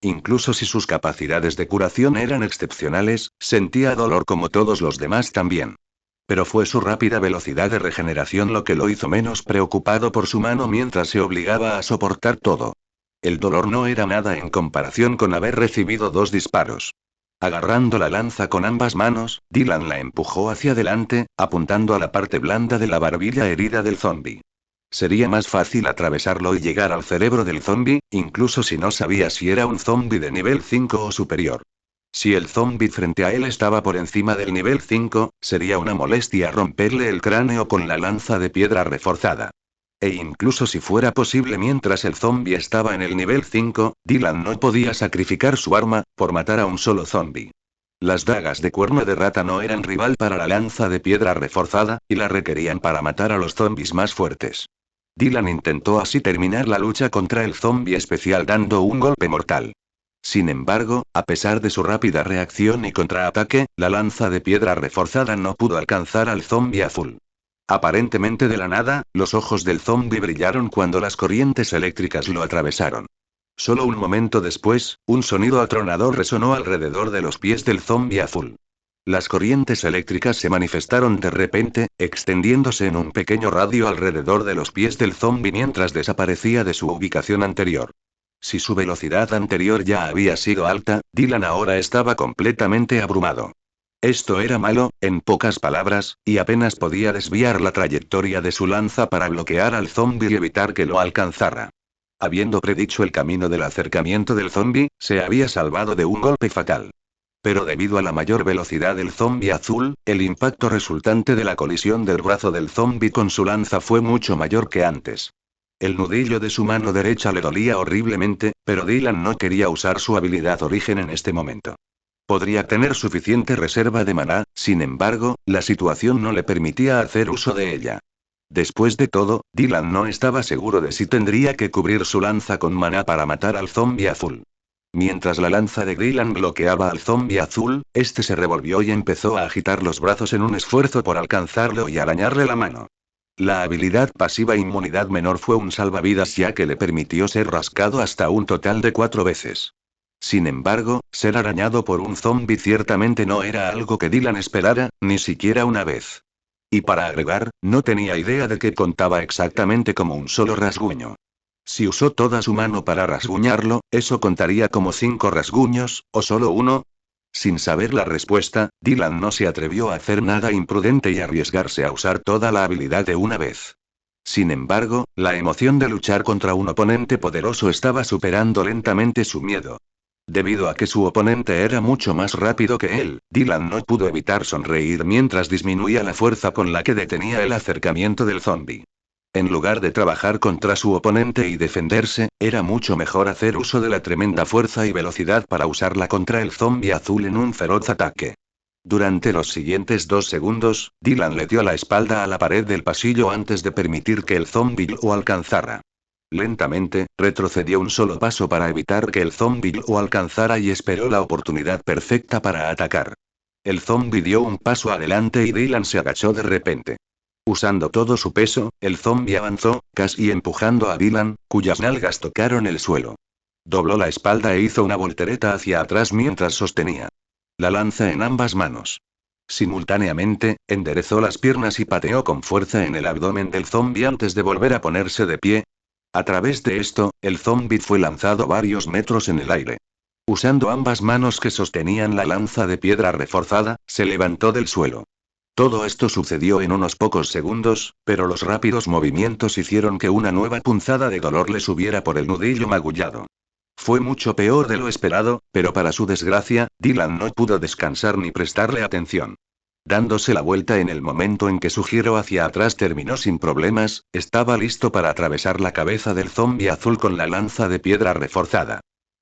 Incluso si sus capacidades de curación eran excepcionales, sentía dolor como todos los demás también. Pero fue su rápida velocidad de regeneración lo que lo hizo menos preocupado por su mano mientras se obligaba a soportar todo. El dolor no era nada en comparación con haber recibido 2 disparos. Agarrando la lanza con ambas manos, Dylan la empujó hacia adelante, apuntando a la parte blanda de la barbilla herida del zombi. Sería más fácil atravesarlo y llegar al cerebro del zombi, incluso si no sabía si era un zombi de nivel 5 o superior. Si el zombi frente a él estaba por encima del nivel 5, sería una molestia romperle el cráneo con la lanza de piedra reforzada. E incluso si fuera posible mientras el zombi estaba en el nivel 5, Dylan no podía sacrificar su arma, por matar a un solo zombi. Las dagas de cuerno de rata no eran rival para la lanza de piedra reforzada, y la requerían para matar a los zombis más fuertes. Dylan intentó así terminar la lucha contra el zombi especial dando un golpe mortal. Sin embargo, a pesar de su rápida reacción y contraataque, la lanza de piedra reforzada no pudo alcanzar al zombi azul. Aparentemente de la nada, los ojos del zombi brillaron cuando las corrientes eléctricas lo atravesaron. Solo un momento después, un sonido atronador resonó alrededor de los pies del zombi azul. Las corrientes eléctricas se manifestaron de repente, extendiéndose en un pequeño radio alrededor de los pies del zombi mientras desaparecía de su ubicación anterior. Si su velocidad anterior ya había sido alta, Dylan ahora estaba completamente abrumado. Esto era malo, en pocas palabras, y apenas podía desviar la trayectoria de su lanza para bloquear al zombi y evitar que lo alcanzara. Habiendo predicho el camino del acercamiento del zombi, se había salvado de un golpe fatal. Pero debido a la mayor velocidad del zombi azul, el impacto resultante de la colisión del brazo del zombi con su lanza fue mucho mayor que antes. El nudillo de su mano derecha le dolía horriblemente, pero Dylan no quería usar su habilidad origen en este momento. Podría tener suficiente reserva de maná, sin embargo, la situación no le permitía hacer uso de ella. Después de todo, Dylan no estaba seguro de si tendría que cubrir su lanza con maná para matar al zombi azul. Mientras la lanza de Dylan bloqueaba al zombi azul, este se revolvió y empezó a agitar los brazos en un esfuerzo por alcanzarlo y arañarle la mano. La habilidad pasiva inmunidad menor fue un salvavidas ya que le permitió ser rascado hasta un total de 4 veces. Sin embargo, ser arañado por un zombi ciertamente no era algo que Dylan esperara, ni siquiera una vez. Y para agregar, no tenía idea de que contaba exactamente como un solo rasguño. Si usó toda su mano para rasguñarlo, ¿eso contaría como 5 rasguños, o solo uno? Sin saber la respuesta, Dylan no se atrevió a hacer nada imprudente y arriesgarse a usar toda la habilidad de una vez. Sin embargo, la emoción de luchar contra un oponente poderoso estaba superando lentamente su miedo. Debido a que su oponente era mucho más rápido que él, Dylan no pudo evitar sonreír mientras disminuía la fuerza con la que detenía el acercamiento del zombi. En lugar de trabajar contra su oponente y defenderse, era mucho mejor hacer uso de la tremenda fuerza y velocidad para usarla contra el zombi azul en un feroz ataque. Durante los siguientes 2 segundos, Dylan le dio la espalda a la pared del pasillo antes de permitir que el zombi lo alcanzara. Lentamente, retrocedió un solo paso para evitar que el zombi lo alcanzara y esperó la oportunidad perfecta para atacar. El zombi dio un paso adelante y Dylan se agachó de repente. Usando todo su peso, el zombi avanzó, casi empujando a Dylan, cuyas nalgas tocaron el suelo. Dobló la espalda e hizo una voltereta hacia atrás mientras sostenía la lanza en ambas manos. Simultáneamente, enderezó las piernas y pateó con fuerza en el abdomen del zombi antes de volver a ponerse de pie. A través de esto, el zombi fue lanzado varios metros en el aire. Usando ambas manos que sostenían la lanza de piedra reforzada, se levantó del suelo. Todo esto sucedió en unos pocos segundos, pero los rápidos movimientos hicieron que una nueva punzada de dolor le subiera por el nudillo magullado. Fue mucho peor de lo esperado, pero para su desgracia, Dylan no pudo descansar ni prestarle atención. Dándose la vuelta en el momento en que su giro hacia atrás terminó sin problemas, estaba listo para atravesar la cabeza del zombi azul con la lanza de piedra reforzada.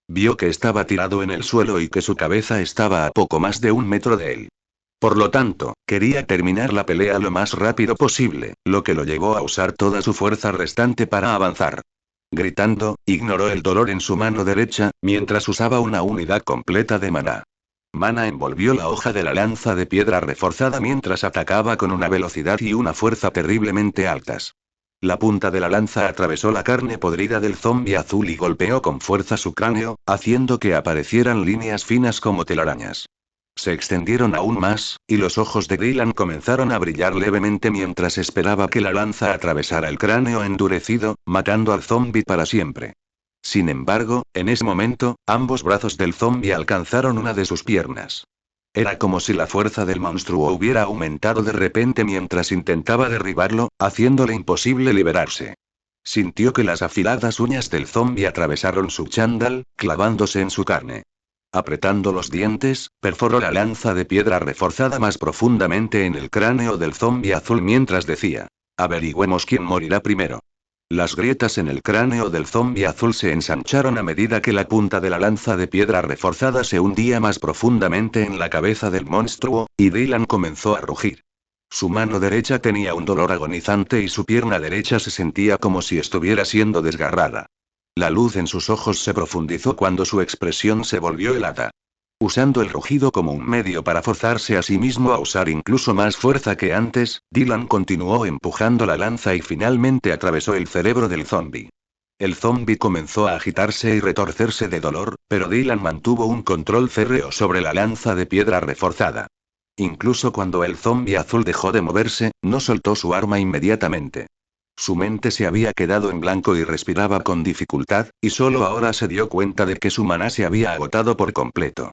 Vio que estaba tirado en el suelo y que su cabeza estaba a poco más de 1 metro de él. Por lo tanto, quería terminar la pelea lo más rápido posible, lo que lo llevó a usar toda su fuerza restante para avanzar. Gritando, ignoró el dolor en su mano derecha, mientras usaba una unidad completa de maná. Mana envolvió la hoja de la lanza de piedra reforzada mientras atacaba con una velocidad y una fuerza terriblemente altas. La punta de la lanza atravesó la carne podrida del zombi azul y golpeó con fuerza su cráneo, haciendo que aparecieran líneas finas como telarañas. Se extendieron aún más, y los ojos de Dylan comenzaron a brillar levemente mientras esperaba que la lanza atravesara el cráneo endurecido, matando al zombi para siempre. Sin embargo, en ese momento, ambos brazos del zombi alcanzaron una de sus piernas. Era como si la fuerza del monstruo hubiera aumentado de repente mientras intentaba derribarlo, haciéndole imposible liberarse. Sintió que las afiladas uñas del zombi atravesaron su chándal, clavándose en su carne. Apretando los dientes, perforó la lanza de piedra reforzada más profundamente en el cráneo del zombi azul mientras decía: averigüemos quién morirá primero. Las grietas en el cráneo del zombi azul se ensancharon a medida que la punta de la lanza de piedra reforzada se hundía más profundamente en la cabeza del monstruo, y Dylan comenzó a rugir. Su mano derecha tenía un dolor agonizante y su pierna derecha se sentía como si estuviera siendo desgarrada. La luz en sus ojos se profundizó cuando su expresión se volvió helada. Usando el rugido como un medio para forzarse a sí mismo a usar incluso más fuerza que antes, Dylan continuó empujando la lanza y finalmente atravesó el cerebro del zombi. El zombi comenzó a agitarse y retorcerse de dolor, pero Dylan mantuvo un control férreo sobre la lanza de piedra reforzada. Incluso cuando el zombi azul dejó de moverse, no soltó su arma inmediatamente. Su mente se había quedado en blanco y respiraba con dificultad, y solo ahora se dio cuenta de que su maná se había agotado por completo.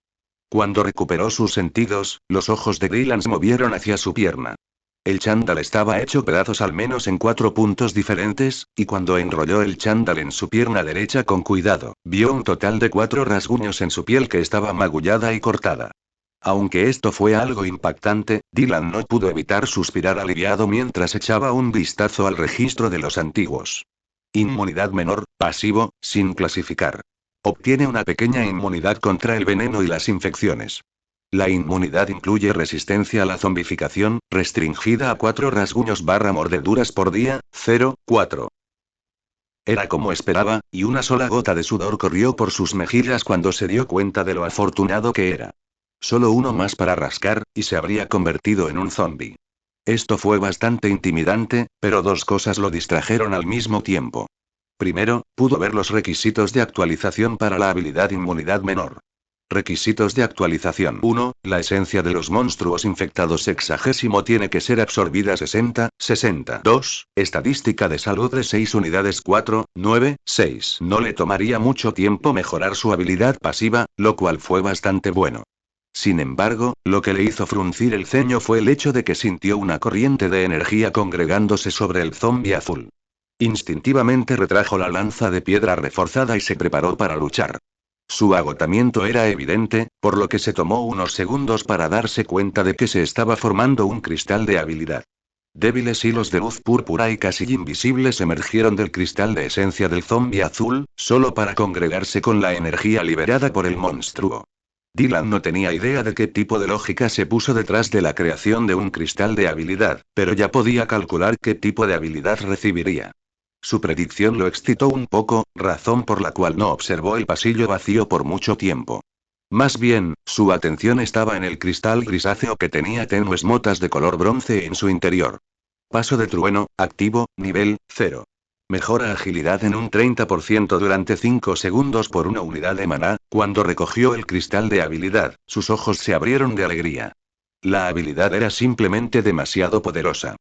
Cuando recuperó sus sentidos, los ojos de Dylan se movieron hacia su pierna. El chándal estaba hecho pedazos al menos en 4 puntos diferentes, y cuando enrolló el chándal en su pierna derecha con cuidado, vio un total de 4 rasguños en su piel que estaba magullada y cortada. Aunque esto fue algo impactante, Dylan no pudo evitar suspirar aliviado mientras echaba un vistazo al registro de los antiguos. Inmunidad menor, pasivo, sin clasificar. Obtiene una pequeña inmunidad contra el veneno y las infecciones. La inmunidad incluye resistencia a la zombificación, restringida a 4 rasguños/mordeduras por día, 0,4. Era como esperaba, y una sola gota de sudor corrió por sus mejillas cuando se dio cuenta de lo afortunado que era. Solo uno más para rascar, y se habría convertido en un zombi. Esto fue bastante intimidante, pero 2 cosas lo distrajeron al mismo tiempo. Primero, pudo ver los requisitos de actualización para la habilidad inmunidad menor. Requisitos de actualización. 1. La esencia de los monstruos infectados sexagésimo tiene que ser absorbida 60. 2. Estadística de salud de 6 unidades 4, 9, 6. No le tomaría mucho tiempo mejorar su habilidad pasiva, lo cual fue bastante bueno. Sin embargo, lo que le hizo fruncir el ceño fue el hecho de que sintió una corriente de energía congregándose sobre el zombi azul. Instintivamente retrajo la lanza de piedra reforzada y se preparó para luchar. Su agotamiento era evidente, por lo que se tomó unos segundos para darse cuenta de que se estaba formando un cristal de habilidad. Débiles hilos de luz púrpura y casi invisibles emergieron del cristal de esencia del zombi azul, solo para congregarse con la energía liberada por el monstruo. Dylan no tenía idea de qué tipo de lógica se puso detrás de la creación de un cristal de habilidad, pero ya podía calcular qué tipo de habilidad recibiría. Su predicción lo excitó un poco, razón por la cual no observó el pasillo vacío por mucho tiempo. Más bien, su atención estaba en el cristal grisáceo que tenía tenues motas de color bronce en su interior. Paso de trueno, activo, nivel 0. Mejora agilidad en un 30% durante 5 segundos por una unidad de maná. Cuando recogió el cristal de habilidad, sus ojos se abrieron de alegría. La habilidad era simplemente demasiado poderosa.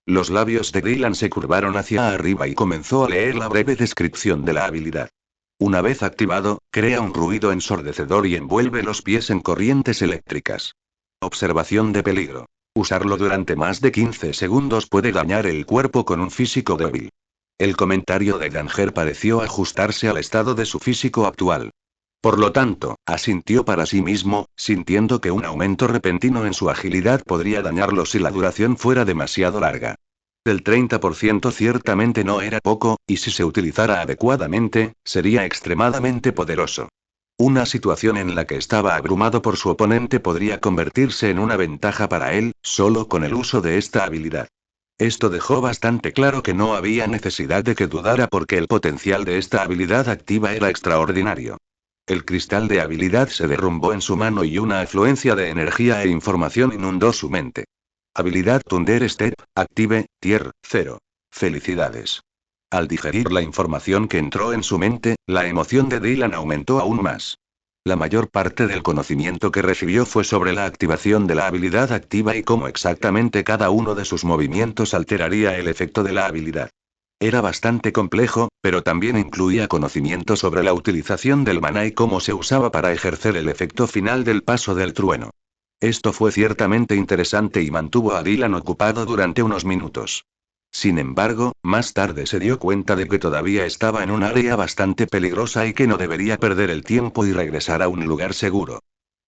Los labios de Dylan se curvaron hacia arriba y comenzó a leer la breve descripción de la habilidad. Una vez activado, crea un ruido ensordecedor y envuelve los pies en corrientes eléctricas. Observación de peligro. Usarlo durante más de 15 segundos puede dañar el cuerpo con un físico débil. El comentario de Danger pareció ajustarse al estado de su físico actual. Por lo tanto, asintió para sí mismo, sintiendo que un aumento repentino en su agilidad podría dañarlo si la duración fuera demasiado larga. El 30% ciertamente no era poco, y si se utilizara adecuadamente, sería extremadamente poderoso. Una situación en la que estaba abrumado por su oponente podría convertirse en una ventaja para él, solo con el uso de esta habilidad. Esto dejó bastante claro que no había necesidad de que dudara porque el potencial de esta habilidad activa era extraordinario. El cristal de habilidad se derrumbó en su mano y una afluencia de energía e información inundó su mente. Habilidad Thunder Step, active, Tier 0. Felicidades. Al digerir la información que entró en su mente, la emoción de Dylan aumentó aún más. La mayor parte del conocimiento que recibió fue sobre la activación de la habilidad activa y cómo exactamente cada uno de sus movimientos alteraría el efecto de la habilidad. Era bastante complejo, pero también incluía conocimiento sobre la utilización del maná y cómo se usaba para ejercer el efecto final del paso del trueno. Esto fue ciertamente interesante y mantuvo a Dylan ocupado durante unos minutos. Sin embargo, más tarde se dio cuenta de que todavía estaba en un área bastante peligrosa y que no debería perder el tiempo y regresar a un lugar seguro.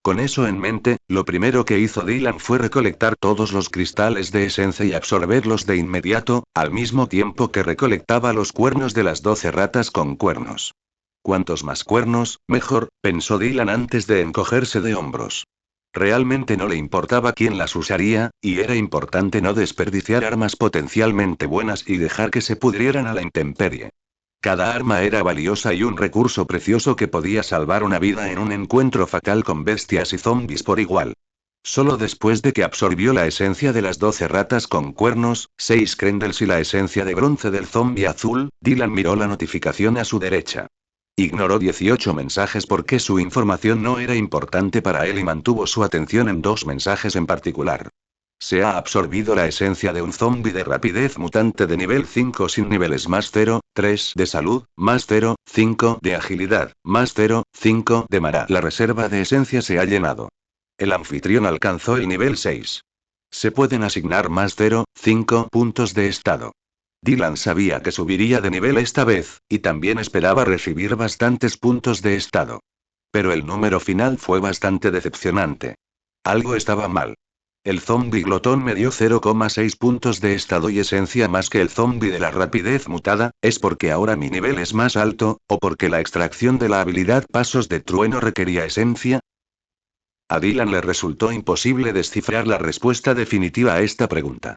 Con eso en mente, lo primero que hizo Dylan fue recolectar todos los cristales de esencia y absorberlos de inmediato, al mismo tiempo que recolectaba los cuernos de las 12 ratas con cuernos. Cuantos más cuernos, mejor, pensó Dylan antes de encogerse de hombros. Realmente no le importaba quién las usaría, y era importante no desperdiciar armas potencialmente buenas y dejar que se pudrieran a la intemperie. Cada arma era valiosa y un recurso precioso que podía salvar una vida en un encuentro fatal con bestias y zombis por igual. Solo después de que absorbió la esencia de las 12 ratas con cuernos, 6 crendels y la esencia de bronce del zombi azul, Dylan miró la notificación a su derecha. Ignoró 18 mensajes porque su información no era importante para él y mantuvo su atención en 2 mensajes en particular. Se ha absorbido la esencia de un zombi de rapidez mutante de nivel 5 sin niveles más 0, 3 de salud, más 0, 5 de agilidad, más 0, 5 de maná. La reserva de esencia se ha llenado. El anfitrión alcanzó el nivel 6. Se pueden asignar más 0, 5 puntos de estado. Dylan sabía que subiría de nivel esta vez, y también esperaba recibir bastantes puntos de estado. Pero el número final fue bastante decepcionante. Algo estaba mal. El zombi glotón me dio 0,6 puntos de estado y esencia más que el zombi de la rapidez mutada. ¿Es porque ahora mi nivel es más alto, o porque la extracción de la habilidad pasos de trueno requería esencia? A Dylan le resultó imposible descifrar la respuesta definitiva a esta pregunta.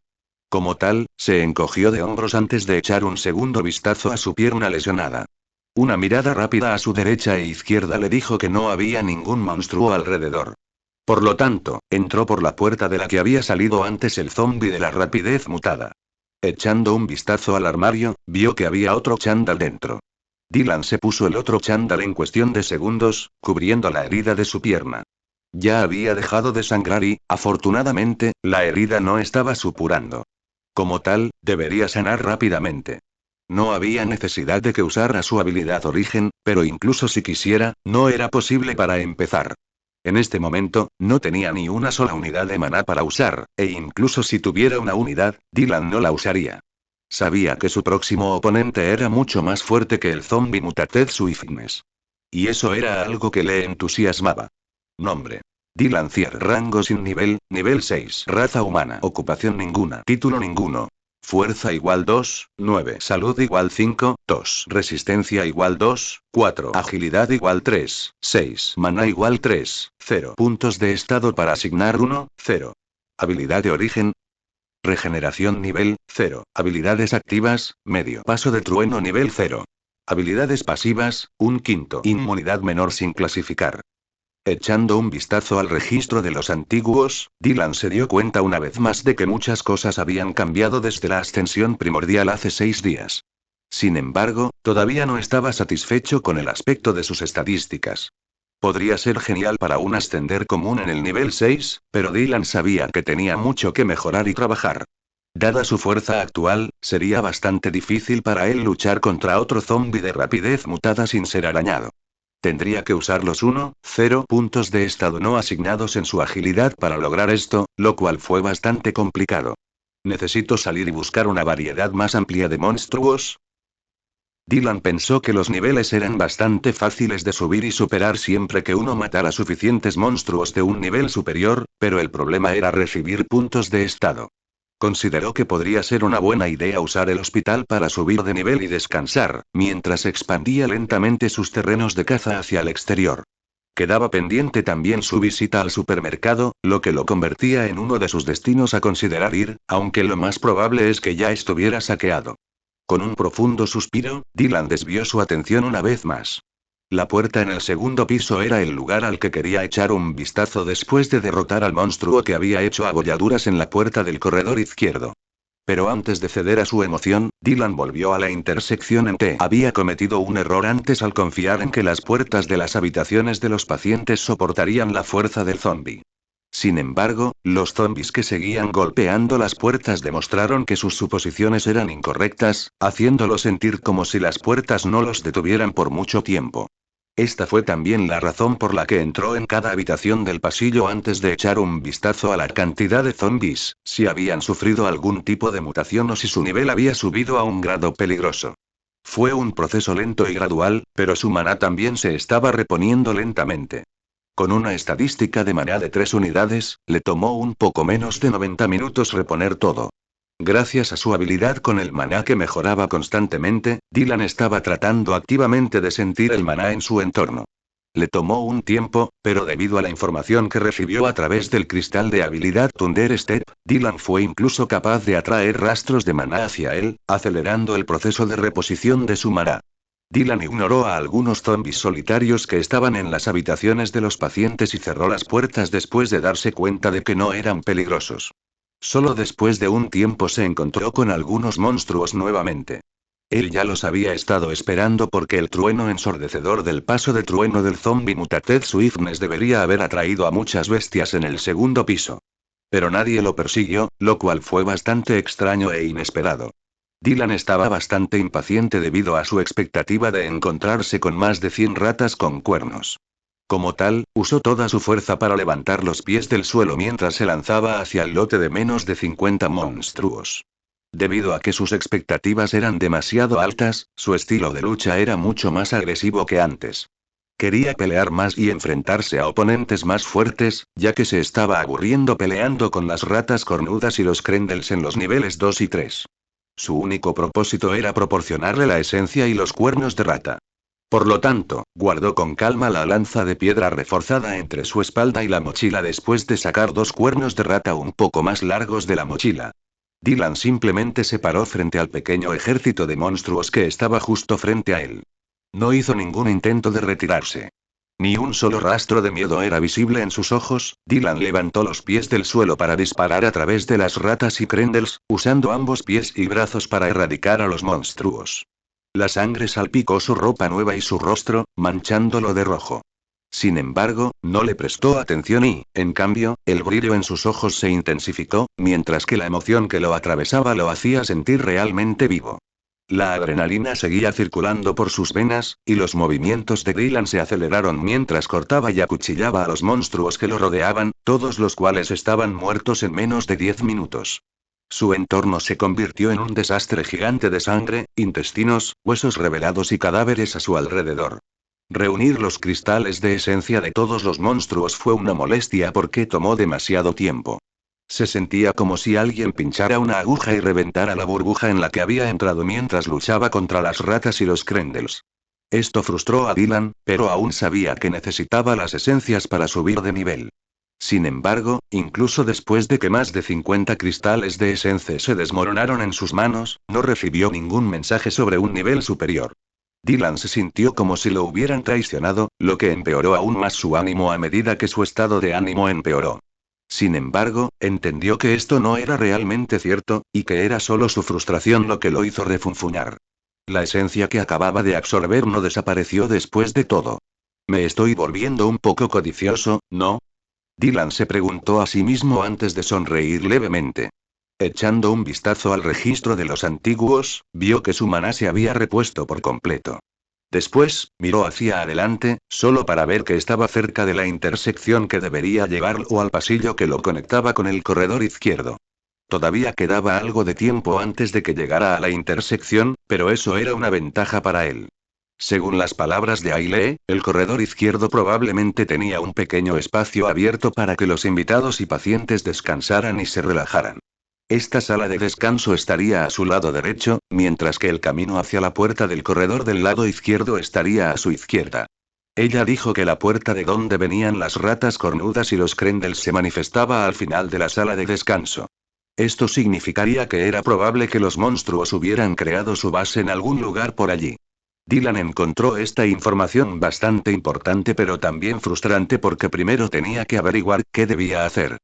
Como tal, se encogió de hombros antes de echar un segundo vistazo a su pierna lesionada. Una mirada rápida a su derecha e izquierda le dijo que no había ningún monstruo alrededor. Por lo tanto, entró por la puerta de la que había salido antes el zombi de la rapidez mutada. Echando un vistazo al armario, vio que había otro chándal dentro. Dylan se puso el otro chándal en cuestión de segundos, cubriendo la herida de su pierna. Ya había dejado de sangrar y, afortunadamente, la herida no estaba supurando. Como tal, debería sanar rápidamente. No había necesidad de que usara su habilidad origen, pero incluso si quisiera, no era posible para empezar. En este momento, no tenía ni una sola unidad de maná para usar, e incluso si tuviera una unidad, Dylan no la usaría. Sabía que su próximo oponente era mucho más fuerte que el zombie Mutatetsu Ifignes. Y eso era algo que le entusiasmaba. Nombre. Dylan Cier. Rango sin nivel, nivel 6. Raza humana. Ocupación ninguna. Título ninguno. Fuerza igual 2, 9. Salud igual 5, 2. Resistencia igual 2, 4. Agilidad igual 3, 6. Maná igual 3, 0. Puntos de estado para asignar 1, 0. Habilidad de origen. Regeneración nivel 0. Habilidades activas, medio. Paso de trueno nivel 0. Habilidades pasivas, 1/5. Inmunidad menor sin clasificar. Echando un vistazo al registro de los antiguos, Dylan se dio cuenta una vez más de que muchas cosas habían cambiado desde la ascensión primordial hace 6 días. Sin embargo, todavía no estaba satisfecho con el aspecto de sus estadísticas. Podría ser genial para un ascender común en el nivel 6, pero Dylan sabía que tenía mucho que mejorar y trabajar. Dada su fuerza actual, sería bastante difícil para él luchar contra otro zombie de rapidez mutada sin ser arañado. Tendría que usar los 1,0 puntos de estado no asignados en su agilidad para lograr esto, lo cual fue bastante complicado. ¿Necesito salir y buscar una variedad más amplia de monstruos? Dylan pensó que los niveles eran bastante fáciles de subir y superar siempre que uno matara suficientes monstruos de un nivel superior, pero el problema era recibir puntos de estado. Consideró que podría ser una buena idea usar el hospital para subir de nivel y descansar, mientras expandía lentamente sus terrenos de caza hacia el exterior. Quedaba pendiente también su visita al supermercado, lo que lo convertía en uno de sus destinos a considerar ir, aunque lo más probable es que ya estuviera saqueado. Con un profundo suspiro, Dylan desvió su atención una vez más. La puerta en el segundo piso era el lugar al que quería echar un vistazo después de derrotar al monstruo que había hecho abolladuras en la puerta del corredor izquierdo. Pero antes de ceder a su emoción, Dylan volvió a la intersección en T. Había cometido un error antes al confiar en que las puertas de las habitaciones de los pacientes soportarían la fuerza del zombie. Sin embargo, los zombies que seguían golpeando las puertas demostraron que sus suposiciones eran incorrectas, haciéndolo sentir como si las puertas no los detuvieran por mucho tiempo. Esta fue también la razón por la que entró en cada habitación del pasillo antes de echar un vistazo a la cantidad de zombies, si habían sufrido algún tipo de mutación o si su nivel había subido a un grado peligroso. Fue un proceso lento y gradual, pero su maná también se estaba reponiendo lentamente. Con una estadística de maná de 3 unidades, le tomó un poco menos de 90 minutos reponer todo. Gracias a su habilidad con el maná que mejoraba constantemente, Dylan estaba tratando activamente de sentir el maná en su entorno. Le tomó un tiempo, pero debido a la información que recibió a través del cristal de habilidad Thunder Step, Dylan fue incluso capaz de atraer rastros de maná hacia él, acelerando el proceso de reposición de su maná. Dylan ignoró a algunos zombies solitarios que estaban en las habitaciones de los pacientes y cerró las puertas después de darse cuenta de que no eran peligrosos. Solo después de un tiempo se encontró con algunos monstruos nuevamente. Él ya los había estado esperando porque el trueno ensordecedor del paso de trueno del zombie Mutatetsu Ifnes debería haber atraído a muchas bestias en el segundo piso. Pero nadie lo persiguió, lo cual fue bastante extraño e inesperado. Dylan estaba bastante impaciente debido a su expectativa de encontrarse con más de 100 ratas con cuernos. Como tal, usó toda su fuerza para levantar los pies del suelo mientras se lanzaba hacia el lote de menos de 50 monstruos. Debido a que sus expectativas eran demasiado altas, su estilo de lucha era mucho más agresivo que antes. Quería pelear más y enfrentarse a oponentes más fuertes, ya que se estaba aburriendo peleando con las ratas cornudas y los Krendels en los niveles 2 y 3. Su único propósito era proporcionarle la esencia y los cuernos de rata. Por lo tanto, guardó con calma la lanza de piedra reforzada entre su espalda y la mochila después de sacar 2 cuernos de rata un poco más largos de la mochila. Dylan simplemente se paró frente al pequeño ejército de monstruos que estaba justo frente a él. No hizo ningún intento de retirarse. Ni un solo rastro de miedo era visible en sus ojos. Dylan levantó los pies del suelo para disparar a través de las ratas y Krendels, usando ambos pies y brazos para erradicar a los monstruos. La sangre salpicó su ropa nueva y su rostro, manchándolo de rojo. Sin embargo, no le prestó atención y, en cambio, el brillo en sus ojos se intensificó, mientras que la emoción que lo atravesaba lo hacía sentir realmente vivo. La adrenalina seguía circulando por sus venas, y los movimientos de Dylan se aceleraron mientras cortaba y acuchillaba a los monstruos que lo rodeaban, todos los cuales estaban muertos en menos de 10 minutos. Su entorno se convirtió en un desastre gigante de sangre, intestinos, huesos revelados y cadáveres a su alrededor. Reunir los cristales de esencia de todos los monstruos fue una molestia porque tomó demasiado tiempo. Se sentía como si alguien pinchara una aguja y reventara la burbuja en la que había entrado mientras luchaba contra las ratas y los Krendels. Esto frustró a Dylan, pero aún sabía que necesitaba las esencias para subir de nivel. Sin embargo, incluso después de que más de 50 cristales de esencia se desmoronaron en sus manos, no recibió ningún mensaje sobre un nivel superior. Dylan se sintió como si lo hubieran traicionado, lo que empeoró aún más su ánimo a medida que su estado de ánimo empeoró. Sin embargo, entendió que esto no era realmente cierto, y que era solo su frustración lo que lo hizo refunfuñar. La esencia que acababa de absorber no desapareció después de todo. Me estoy volviendo un poco codicioso, ¿no? Dylan se preguntó a sí mismo antes de sonreír levemente. Echando un vistazo al registro de los antiguos, vio que su maná se había repuesto por completo. Después, miró hacia adelante, solo para ver que estaba cerca de la intersección que debería llevarlo al pasillo que lo conectaba con el corredor izquierdo. Todavía quedaba algo de tiempo antes de que llegara a la intersección, pero eso era una ventaja para él. Según las palabras de Ailey, el corredor izquierdo probablemente tenía un pequeño espacio abierto para que los invitados y pacientes descansaran y se relajaran. Esta sala de descanso estaría a su lado derecho, mientras que el camino hacia la puerta del corredor del lado izquierdo estaría a su izquierda. Ella dijo que la puerta de donde venían las ratas cornudas y los Krendels se manifestaba al final de la sala de descanso. Esto significaría que era probable que los monstruos hubieran creado su base en algún lugar por allí. Dylan encontró esta información bastante importante pero también frustrante porque primero tenía que averiguar qué debía hacer.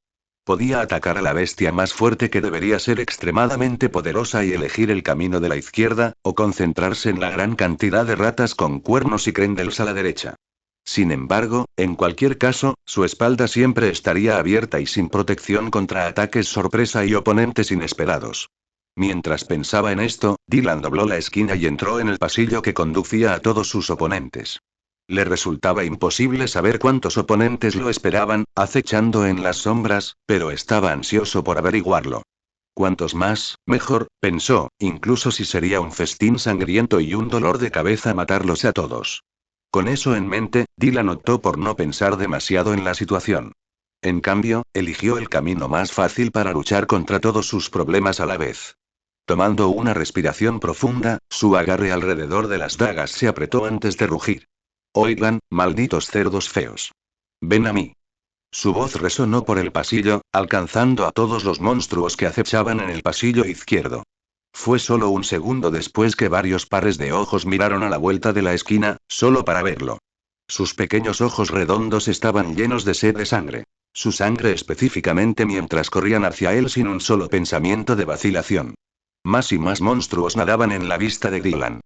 Podía atacar a la bestia más fuerte que debería ser extremadamente poderosa y elegir el camino de la izquierda, o concentrarse en la gran cantidad de ratas con cuernos y Krendels a la derecha. Sin embargo, en cualquier caso, su espalda siempre estaría abierta y sin protección contra ataques sorpresa y oponentes inesperados. Mientras pensaba en esto, Dylan dobló la esquina y entró en el pasillo que conducía a todos sus oponentes. Le resultaba imposible saber cuántos oponentes lo esperaban, acechando en las sombras, pero estaba ansioso por averiguarlo. Cuantos más, mejor, pensó, incluso si sería un festín sangriento y un dolor de cabeza matarlos a todos. Con eso en mente, Dylan optó por no pensar demasiado en la situación. En cambio, eligió el camino más fácil para luchar contra todos sus problemas a la vez. Tomando una respiración profunda, su agarre alrededor de las dagas se apretó antes de rugir. Oigan, malditos cerdos feos. Ven a mí. Su voz resonó por el pasillo, alcanzando a todos los monstruos que acechaban en el pasillo izquierdo. Fue solo un segundo después que varios pares de ojos miraron a la vuelta de la esquina, solo para verlo. Sus pequeños ojos redondos estaban llenos de sed de sangre. Su sangre específicamente mientras corrían hacia él sin un solo pensamiento de vacilación. Más y más monstruos nadaban en la vista de Dylan.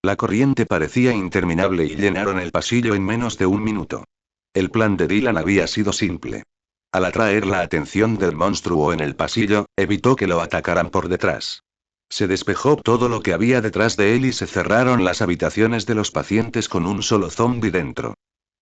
La corriente parecía interminable y llenaron el pasillo en menos de un minuto. El plan de Dylan había sido simple. Al atraer la atención del monstruo en el pasillo, evitó que lo atacaran por detrás. Se despejó todo lo que había detrás de él y se cerraron las habitaciones de los pacientes con un solo zombi dentro.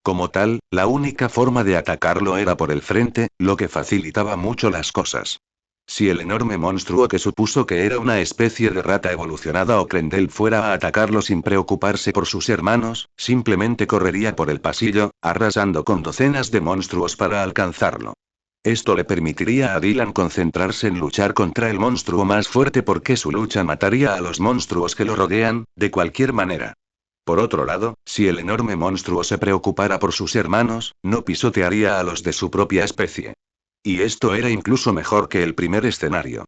Como tal, la única forma de atacarlo era por el frente, lo que facilitaba mucho las cosas. Si el enorme monstruo que supuso que era una especie de rata evolucionada o Krendel fuera a atacarlo sin preocuparse por sus hermanos, simplemente correría por el pasillo, arrasando con docenas de monstruos para alcanzarlo. Esto le permitiría a Dylan concentrarse en luchar contra el monstruo más fuerte porque su lucha mataría a los monstruos que lo rodean, de cualquier manera. Por otro lado, si el enorme monstruo se preocupara por sus hermanos, no pisotearía a los de su propia especie. Y esto era incluso mejor que el primer escenario.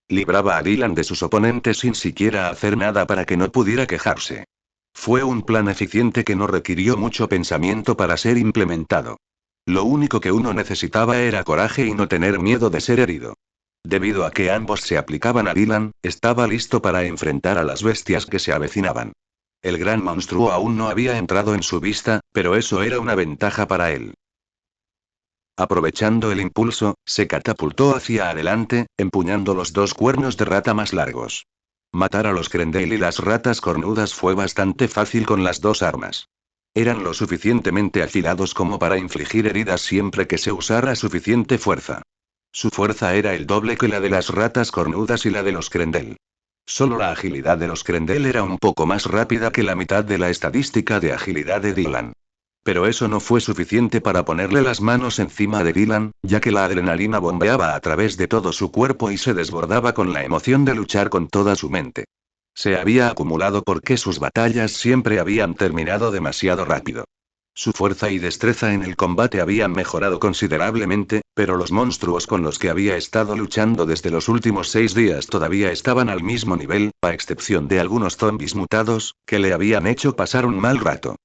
Libraba a Dylan de sus oponentes sin siquiera hacer nada para que no pudiera quejarse. Fue un plan eficiente que no requirió mucho pensamiento para ser implementado. Lo único que uno necesitaba era coraje y no tener miedo de ser herido. Debido a que ambos se aplicaban a Dylan, estaba listo para enfrentar a las bestias que se avecinaban. El gran monstruo aún no había entrado en su vista, pero eso era una ventaja para él. Aprovechando el impulso, se catapultó hacia adelante, empuñando los dos cuernos de rata más largos. Matar a los Crendale y las ratas cornudas fue bastante fácil con las dos armas. Eran lo suficientemente afilados como para infligir heridas siempre que se usara suficiente fuerza. Su fuerza era el doble que la de las ratas cornudas y la de los Crendale. Solo la agilidad de los Crendale era un poco más rápida que la mitad de la estadística de agilidad de Dylan. Pero eso no fue suficiente para ponerle las manos encima de Dylan, ya que la adrenalina bombeaba a través de todo su cuerpo y se desbordaba con la emoción de luchar con toda su mente. Se había acumulado porque sus batallas siempre habían terminado demasiado rápido. Su fuerza y destreza en el combate habían mejorado considerablemente, pero los monstruos con los que había estado luchando desde los últimos 6 días todavía estaban al mismo nivel, a excepción de algunos zombis mutados, que le habían hecho pasar un mal rato.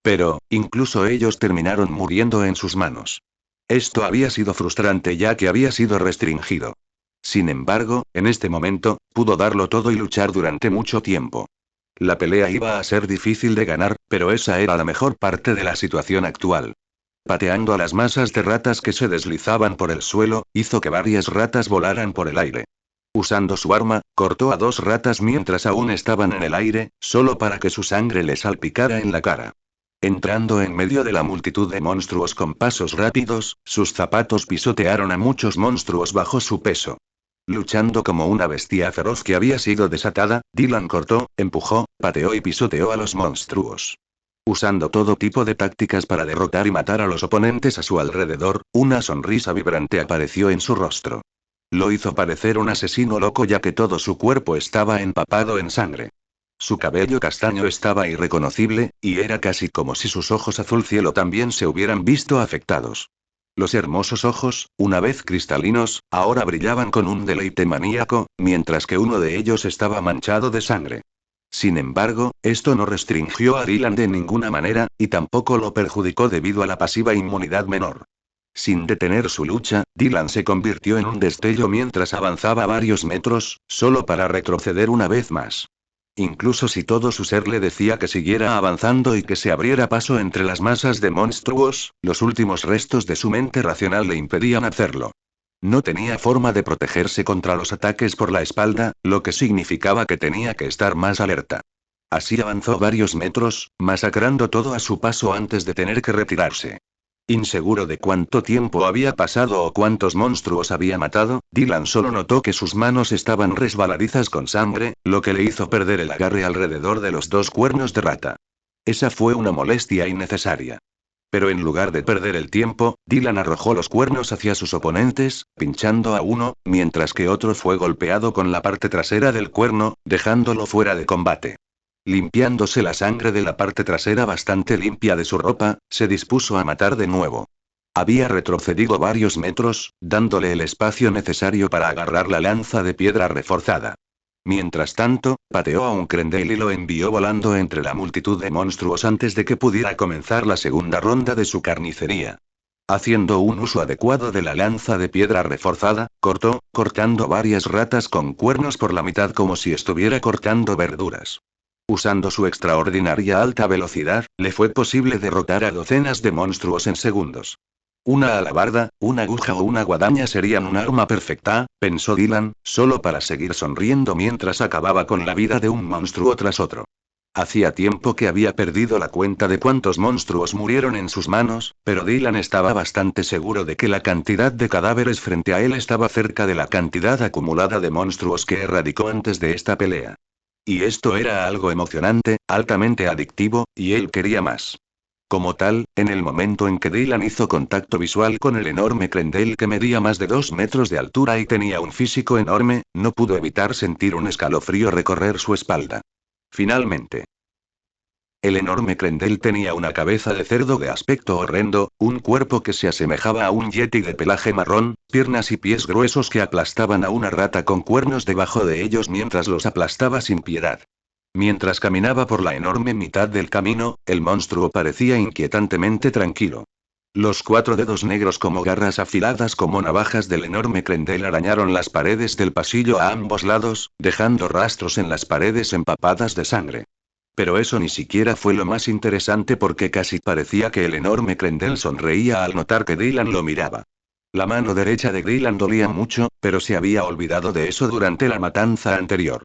Pero, incluso ellos terminaron muriendo en sus manos. Esto había sido frustrante ya que había sido restringido. Sin embargo, en este momento, pudo darlo todo y luchar durante mucho tiempo. La pelea iba a ser difícil de ganar, pero esa era la mejor parte de la situación actual. Pateando a las masas de ratas que se deslizaban por el suelo, hizo que varias ratas volaran por el aire. Usando su arma, cortó a 2 ratas mientras aún estaban en el aire, solo para que su sangre les salpicara en la cara. Entrando en medio de la multitud de monstruos con pasos rápidos, sus zapatos pisotearon a muchos monstruos bajo su peso. Luchando como una bestia feroz que había sido desatada, Dylan cortó, empujó, pateó y pisoteó a los monstruos. Usando todo tipo de tácticas para derrotar y matar a los oponentes a su alrededor, una sonrisa vibrante apareció en su rostro. Lo hizo parecer un asesino loco ya que todo su cuerpo estaba empapado en sangre. Su cabello castaño estaba irreconocible, y era casi como si sus ojos azul cielo también se hubieran visto afectados. Los hermosos ojos, una vez cristalinos, ahora brillaban con un deleite maníaco, mientras que uno de ellos estaba manchado de sangre. Sin embargo, esto no restringió a Dylan de ninguna manera, y tampoco lo perjudicó debido a la pasiva inmunidad menor. Sin detener su lucha, Dylan se convirtió en un destello mientras avanzaba varios metros, solo para retroceder una vez más. Incluso si todo su ser le decía que siguiera avanzando y que se abriera paso entre las masas de monstruos, los últimos restos de su mente racional le impedían hacerlo. No tenía forma de protegerse contra los ataques por la espalda, lo que significaba que tenía que estar más alerta. Así avanzó varios metros, masacrando todo a su paso antes de tener que retirarse. Inseguro de cuánto tiempo había pasado o cuántos monstruos había matado, Dylan solo notó que sus manos estaban resbaladizas con sangre, lo que le hizo perder el agarre alrededor de los 2 cuernos de rata. Esa fue una molestia innecesaria. Pero en lugar de perder el tiempo, Dylan arrojó los cuernos hacia sus oponentes, pinchando a uno, mientras que otro fue golpeado con la parte trasera del cuerno, dejándolo fuera de combate. Limpiándose la sangre de la parte trasera bastante limpia de su ropa, se dispuso a matar de nuevo. Había retrocedido varios metros, dándole el espacio necesario para agarrar la lanza de piedra reforzada. Mientras tanto, pateó a un Crendale y lo envió volando entre la multitud de monstruos antes de que pudiera comenzar la segunda ronda de su carnicería. Haciendo un uso adecuado de la lanza de piedra reforzada, cortando varias ratas con cuernos por la mitad como si estuviera cortando verduras. Usando su extraordinaria alta velocidad, le fue posible derrotar a docenas de monstruos en segundos. Una alabarda, una aguja o una guadaña serían un arma perfecta, pensó Dylan, solo para seguir sonriendo mientras acababa con la vida de un monstruo tras otro. Hacía tiempo que había perdido la cuenta de cuántos monstruos murieron en sus manos, pero Dylan estaba bastante seguro de que la cantidad de cadáveres frente a él estaba cerca de la cantidad acumulada de monstruos que erradicó antes de esta pelea. Y esto era algo emocionante, altamente adictivo, y él quería más. Como tal, en el momento en que Dylan hizo contacto visual con el enorme Crendale que medía más de 2 metros de altura y tenía un físico enorme, no pudo evitar sentir un escalofrío recorrer su espalda. Finalmente. El enorme Crendale tenía una cabeza de cerdo de aspecto horrendo, un cuerpo que se asemejaba a un yeti de pelaje marrón, piernas y pies gruesos que aplastaban a una rata con cuernos debajo de ellos mientras los aplastaba sin piedad. Mientras caminaba por la enorme mitad del camino, el monstruo parecía inquietantemente tranquilo. Los 4 dedos negros como garras afiladas como navajas del enorme Crendale arañaron las paredes del pasillo a ambos lados, dejando rastros en las paredes empapadas de sangre. Pero eso ni siquiera fue lo más interesante porque casi parecía que el enorme Crendel sonreía al notar que Dylan lo miraba. La mano derecha de Dylan dolía mucho, pero se había olvidado de eso durante la matanza anterior.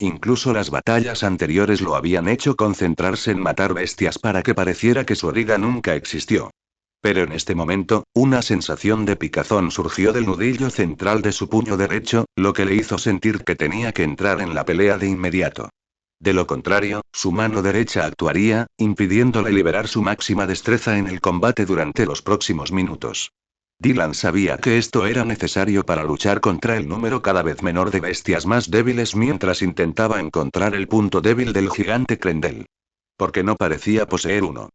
Incluso las batallas anteriores lo habían hecho concentrarse en matar bestias para que pareciera que su herida nunca existió. Pero en este momento, una sensación de picazón surgió del nudillo central de su puño derecho, lo que le hizo sentir que tenía que entrar en la pelea de inmediato. De lo contrario, su mano derecha actuaría, impidiéndole liberar su máxima destreza en el combate durante los próximos minutos. Dylan sabía que esto era necesario para luchar contra el número cada vez menor de bestias más débiles mientras intentaba encontrar el punto débil del gigante Crendel. Porque no parecía poseer uno.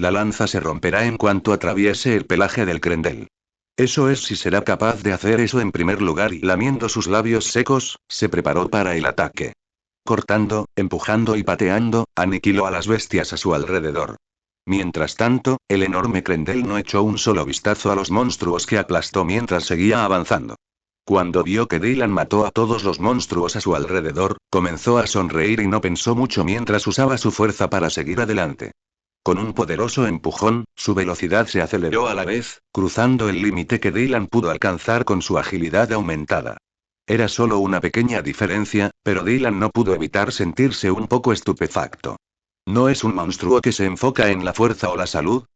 La lanza se romperá en cuanto atraviese el pelaje del Crendel. Eso es si será capaz de hacer eso en primer lugar y lamiendo sus labios secos, se preparó para el ataque. Cortando, empujando y pateando, aniquiló a las bestias a su alrededor. Mientras tanto, el enorme Crendel no echó un solo vistazo a los monstruos que aplastó mientras seguía avanzando. Cuando vio que Dylan mató a todos los monstruos a su alrededor, comenzó a sonreír y no pensó mucho mientras usaba su fuerza para seguir adelante. Con un poderoso empujón, su velocidad se aceleró a la vez, cruzando el límite que Dylan pudo alcanzar con su agilidad aumentada. Era solo una pequeña diferencia, pero Dylan no pudo evitar sentirse un poco estupefacto. ¿No es un monstruo que se enfoca en la fuerza o la salud?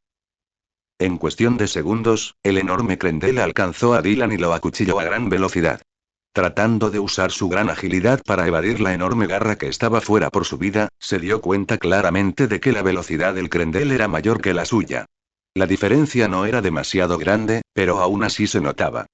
En cuestión de segundos, el enorme Crendel alcanzó a Dylan y lo acuchilló a gran velocidad. Tratando de usar su gran agilidad para evadir la enorme garra que estaba fuera por su vida, se dio cuenta claramente de que la velocidad del Crendel era mayor que la suya. La diferencia no era demasiado grande, pero aún así se notaba.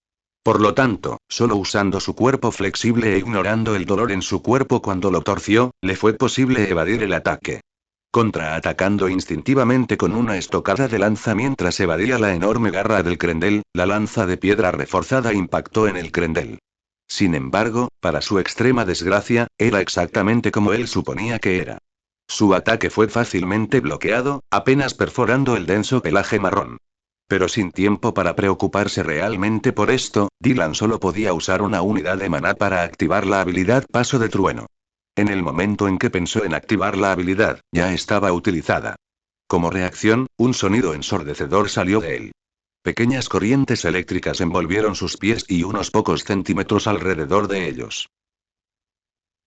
Por lo tanto, solo usando su cuerpo flexible e ignorando el dolor en su cuerpo cuando lo torció, le fue posible evadir el ataque. Contraatacando instintivamente con una estocada de lanza mientras evadía la enorme garra del Crendel, la lanza de piedra reforzada impactó en el Crendel. Sin embargo, para su extrema desgracia, era exactamente como él suponía que era. Su ataque fue fácilmente bloqueado, apenas perforando el denso pelaje marrón. Pero sin tiempo para preocuparse realmente por esto, Dylan solo podía usar una unidad de maná para activar la habilidad Paso de Trueno. En el momento en que pensó en activar la habilidad, ya estaba utilizada. Como reacción, un sonido ensordecedor salió de él. Pequeñas corrientes eléctricas envolvieron sus pies y unos pocos centímetros alrededor de ellos.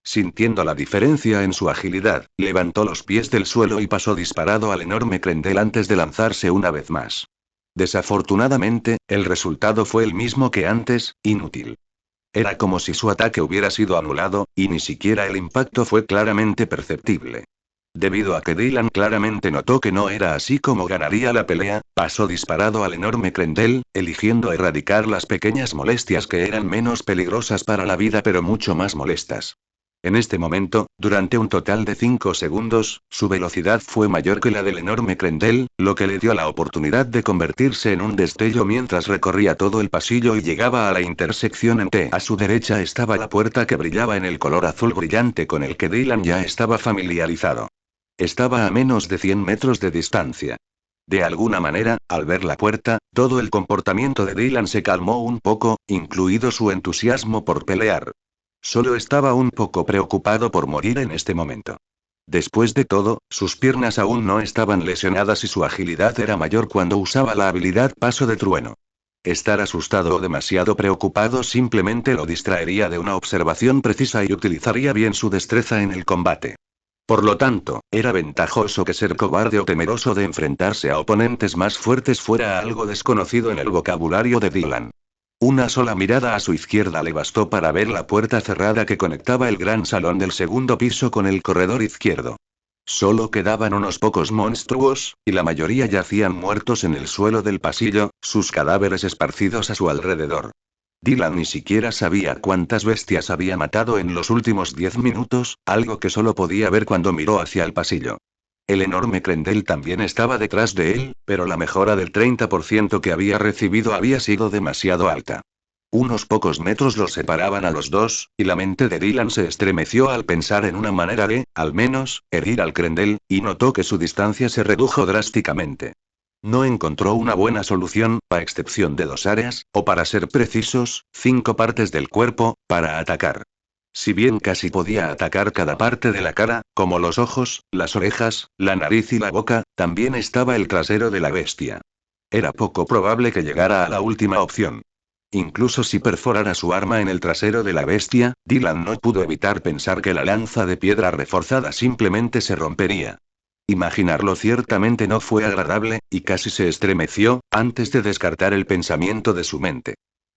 Sintiendo la diferencia en su agilidad, levantó los pies del suelo y pasó disparado al enorme Crendel antes de lanzarse una vez más. Desafortunadamente, el resultado fue el mismo que antes, inútil. Era como si su ataque hubiera sido anulado, y ni siquiera el impacto fue claramente perceptible. Debido a que Dylan claramente notó que no era así como ganaría la pelea, pasó disparado al enorme Crendel, eligiendo erradicar las pequeñas molestias que eran menos peligrosas para la vida pero mucho más molestas. En este momento, durante un total de 5 segundos, su velocidad fue mayor que la del enorme Crendel, lo que le dio la oportunidad de convertirse en un destello mientras recorría todo el pasillo y llegaba a la intersección en T. A su derecha estaba la puerta que brillaba en el color azul brillante con el que Dylan ya estaba familiarizado. Estaba a menos de 100 metros de distancia. De alguna manera, al ver la puerta, todo el comportamiento de Dylan se calmó un poco, incluido su entusiasmo por pelear. Solo estaba un poco preocupado por morir en este momento. Después de todo, sus piernas aún no estaban lesionadas y su agilidad era mayor cuando usaba la habilidad Paso de Trueno. Estar asustado o demasiado preocupado simplemente lo distraería de una observación precisa y utilizaría bien su destreza en el combate. Por lo tanto, era ventajoso que ser cobarde o temeroso de enfrentarse a oponentes más fuertes fuera algo desconocido en el vocabulario de Dylan. Una sola mirada a su izquierda le bastó para ver la puerta cerrada que conectaba el gran salón del segundo piso con el corredor izquierdo. Solo quedaban unos pocos monstruos, y la mayoría yacían muertos en el suelo del pasillo, sus cadáveres esparcidos a su alrededor. Dylan ni siquiera sabía cuántas bestias había matado en los últimos 10 minutos, algo que solo podía ver cuando miró hacia el pasillo. El enorme Crendel también estaba detrás de él, pero la mejora del 30% que había recibido había sido demasiado alta. Unos pocos metros los separaban a los dos, y la mente de Dylan se estremeció al pensar en una manera de, al menos, herir al Crendel, y notó que su distancia se redujo drásticamente. No encontró una buena solución, a excepción de 2 áreas, o para ser precisos, 5 partes del cuerpo, para atacar. Si bien casi podía atacar cada parte de la cara, como los ojos, las orejas, la nariz y la boca, también estaba el trasero de la bestia. Era poco probable que llegara a la última opción. Incluso si perforara su arma en el trasero de la bestia, Dylan no pudo evitar pensar que la lanza de piedra reforzada simplemente se rompería. Imaginarlo ciertamente no fue agradable, y casi se estremeció, antes de descartar el pensamiento de su mente.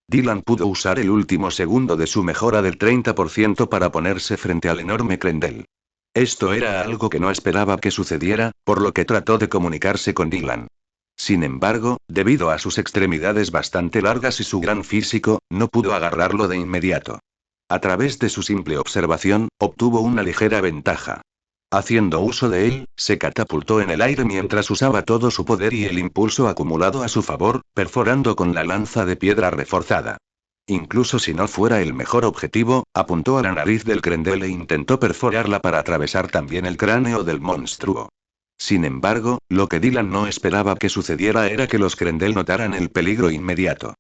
Dylan pudo usar el último segundo de su mejora del 30% para ponerse frente al enorme Krendel. Esto era algo que no esperaba que sucediera, por lo que trató de comunicarse con Dylan. Sin embargo, debido a sus extremidades bastante largas y su gran físico, no pudo agarrarlo de inmediato. A través de su simple observación, obtuvo una ligera ventaja. Haciendo uso de él, se catapultó en el aire mientras usaba todo su poder y el impulso acumulado a su favor, perforando con la lanza de piedra reforzada. Incluso si no fuera el mejor objetivo, apuntó a la nariz del Krendel e intentó perforarla para atravesar también el cráneo del monstruo. Sin embargo, lo que Dylan no esperaba que sucediera era que los Krendel notaran el peligro inmediato.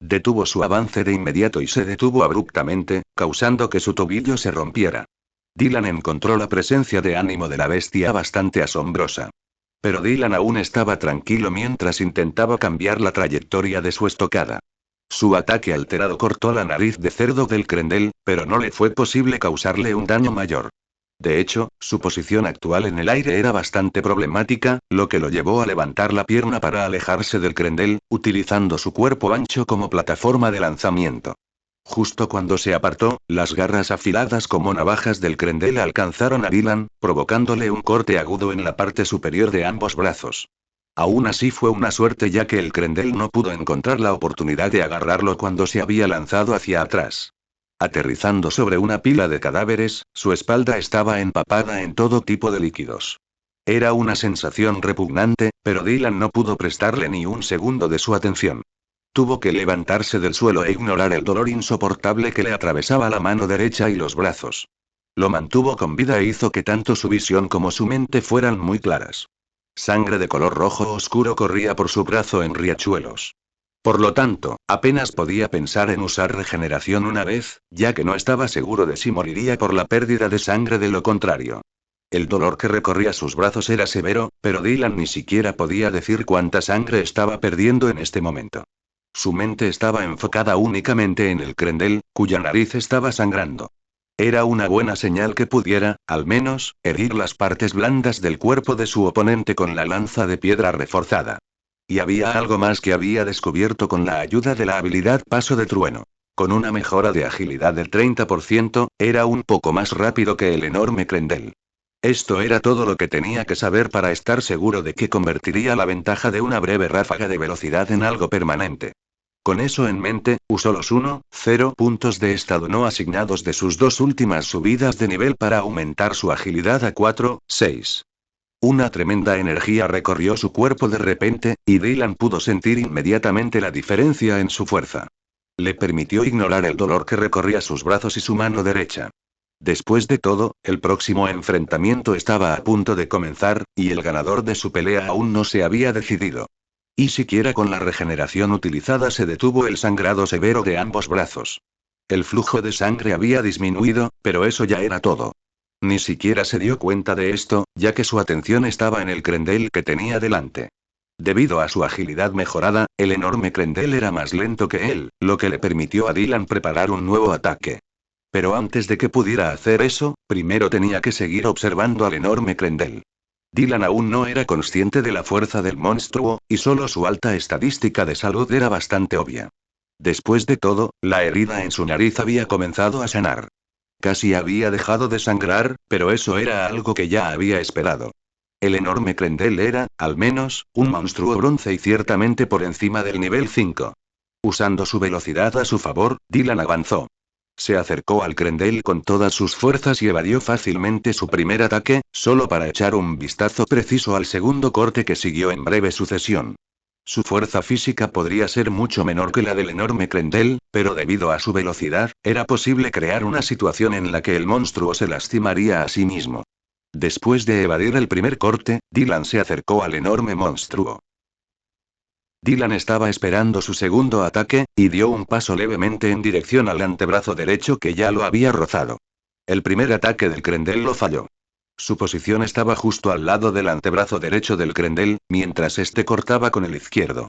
Detuvo su avance de inmediato y se detuvo abruptamente, causando que su tobillo se rompiera. Dylan encontró la presencia de ánimo de la bestia bastante asombrosa. Pero Dylan aún estaba tranquilo mientras intentaba cambiar la trayectoria de su estocada. Su ataque alterado cortó la nariz de cerdo del Krendel, pero no le fue posible causarle un daño mayor. De hecho, su posición actual en el aire era bastante problemática, lo que lo llevó a levantar la pierna para alejarse del Krendel, utilizando su cuerpo ancho como plataforma de lanzamiento. Justo cuando se apartó, las garras afiladas como navajas del Krendel alcanzaron a Dylan, provocándole un corte agudo en la parte superior de ambos brazos. Aún así fue una suerte ya que el Krendel no pudo encontrar la oportunidad de agarrarlo cuando se había lanzado hacia atrás. Aterrizando sobre una pila de cadáveres, su espalda estaba empapada en todo tipo de líquidos. Era una sensación repugnante, pero Dylan no pudo prestarle ni un segundo de su atención. Tuvo que levantarse del suelo e ignorar el dolor insoportable que le atravesaba la mano derecha y los brazos. Lo mantuvo con vida e hizo que tanto su visión como su mente fueran muy claras. Sangre de color rojo oscuro corría por su brazo en riachuelos. Por lo tanto, apenas podía pensar en usar regeneración una vez, ya que no estaba seguro de si moriría por la pérdida de sangre de lo contrario. El dolor que recorría sus brazos era severo, pero Dylan ni siquiera podía decir cuánta sangre estaba perdiendo en este momento. Su mente estaba enfocada únicamente en el Krendel, cuya nariz estaba sangrando. Era una buena señal que pudiera, al menos, herir las partes blandas del cuerpo de su oponente con la lanza de piedra reforzada. Y había algo más que había descubierto con la ayuda de la habilidad Paso de Trueno. Con una mejora de agilidad del 30%, era un poco más rápido que el enorme Krendel. Esto era todo lo que tenía que saber para estar seguro de que convertiría la ventaja de una breve ráfaga de velocidad en algo permanente. Con eso en mente, usó los 1,0 puntos de estado no asignados de sus dos últimas subidas de nivel para aumentar su agilidad a 4,6. Una tremenda energía recorrió su cuerpo de repente, y Dylan pudo sentir inmediatamente la diferencia en su fuerza. Le permitió ignorar el dolor que recorría sus brazos y su mano derecha. Después de todo, el próximo enfrentamiento estaba a punto de comenzar, y el ganador de su pelea aún no se había decidido. Y siquiera con la regeneración utilizada se detuvo el sangrado severo de ambos brazos. El flujo de sangre había disminuido, pero eso ya era todo. Ni siquiera se dio cuenta de esto, ya que su atención estaba en el Krendel que tenía delante. Debido a su agilidad mejorada, el enorme Krendel era más lento que él, lo que le permitió a Dylan preparar un nuevo ataque. Pero antes de que pudiera hacer eso, primero tenía que seguir observando al enorme Krendel. Dylan aún no era consciente de la fuerza del monstruo, y solo su alta estadística de salud era bastante obvia. Después de todo, la herida en su nariz había comenzado a sanar. Casi había dejado de sangrar, pero eso era algo que ya había esperado. El enorme Krendel era, al menos, un monstruo bronce y ciertamente por encima del nivel 5. Usando su velocidad a su favor, Dylan avanzó. Se acercó al Krendel con todas sus fuerzas y evadió fácilmente su primer ataque, solo para echar un vistazo preciso al segundo corte que siguió en breve sucesión. Su fuerza física podría ser mucho menor que la del enorme Krendel, pero debido a su velocidad, era posible crear una situación en la que el monstruo se lastimaría a sí mismo. Después de evadir el primer corte, Dylan se acercó al enorme monstruo. Dylan estaba esperando su segundo ataque, y dio un paso levemente en dirección al antebrazo derecho que ya lo había rozado. El primer ataque del Krendel lo falló. Su posición estaba justo al lado del antebrazo derecho del Krendel, mientras este cortaba con el izquierdo.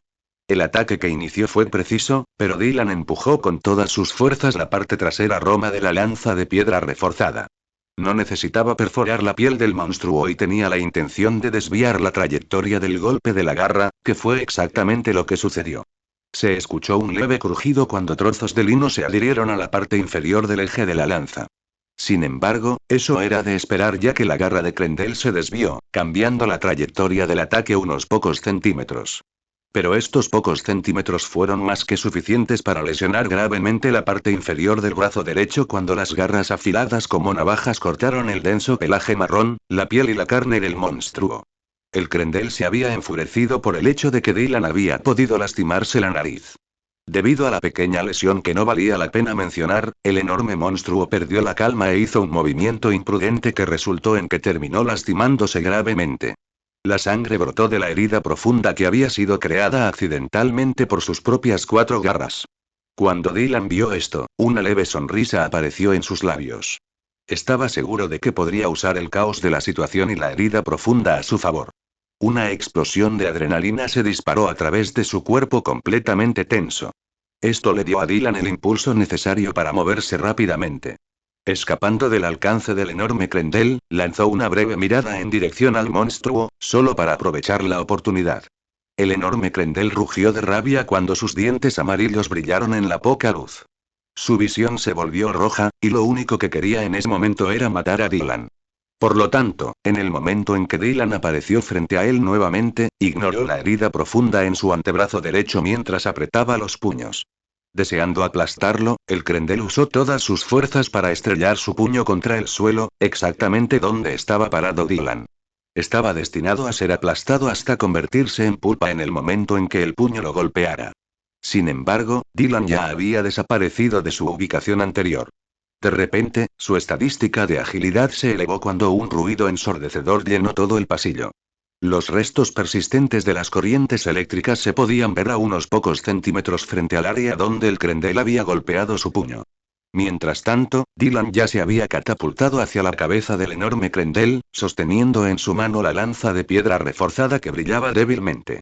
El ataque que inició fue preciso, pero Dylan empujó con todas sus fuerzas la parte trasera roma de la lanza de piedra reforzada. No necesitaba perforar la piel del monstruo y tenía la intención de desviar la trayectoria del golpe de la garra, que fue exactamente lo que sucedió. Se escuchó un leve crujido cuando trozos de lino se adhirieron a la parte inferior del eje de la lanza. Sin embargo, eso era de esperar ya que la garra de Krendel se desvió, cambiando la trayectoria del ataque unos pocos centímetros. Pero estos pocos centímetros fueron más que suficientes para lesionar gravemente la parte inferior del brazo derecho cuando las garras afiladas como navajas cortaron el denso pelaje marrón, la piel y la carne del monstruo. El Krendel se había enfurecido por el hecho de que Dylan había podido lastimarse la nariz. Debido a la pequeña lesión que no valía la pena mencionar, el enorme monstruo perdió la calma e hizo un movimiento imprudente que resultó en que terminó lastimándose gravemente. La sangre brotó de la herida profunda que había sido creada accidentalmente por sus propias 4 garras. Cuando Dylan vio esto, una leve sonrisa apareció en sus labios. Estaba seguro de que podría usar el caos de la situación y la herida profunda a su favor. Una explosión de adrenalina se disparó a través de su cuerpo completamente tenso. Esto le dio a Dylan el impulso necesario para moverse rápidamente. Escapando del alcance del enorme Krendel, lanzó una breve mirada en dirección al monstruo, solo para aprovechar la oportunidad. El enorme Krendel rugió de rabia cuando sus dientes amarillos brillaron en la poca luz. Su visión se volvió roja, y lo único que quería en ese momento era matar a Dylan. Por lo tanto, en el momento en que Dylan apareció frente a él nuevamente, ignoró la herida profunda en su antebrazo derecho mientras apretaba los puños. Deseando aplastarlo, el Krendel usó todas sus fuerzas para estrellar su puño contra el suelo, exactamente donde estaba parado Dylan. Estaba destinado a ser aplastado hasta convertirse en pulpa en el momento en que el puño lo golpeara. Sin embargo, Dylan ya había desaparecido de su ubicación anterior. De repente, su estadística de agilidad se elevó cuando un ruido ensordecedor llenó todo el pasillo. Los restos persistentes de las corrientes eléctricas se podían ver a unos pocos centímetros frente al área donde el Krendel había golpeado su puño. Mientras tanto, Dylan ya se había catapultado hacia la cabeza del enorme Krendel, sosteniendo en su mano la lanza de piedra reforzada que brillaba débilmente.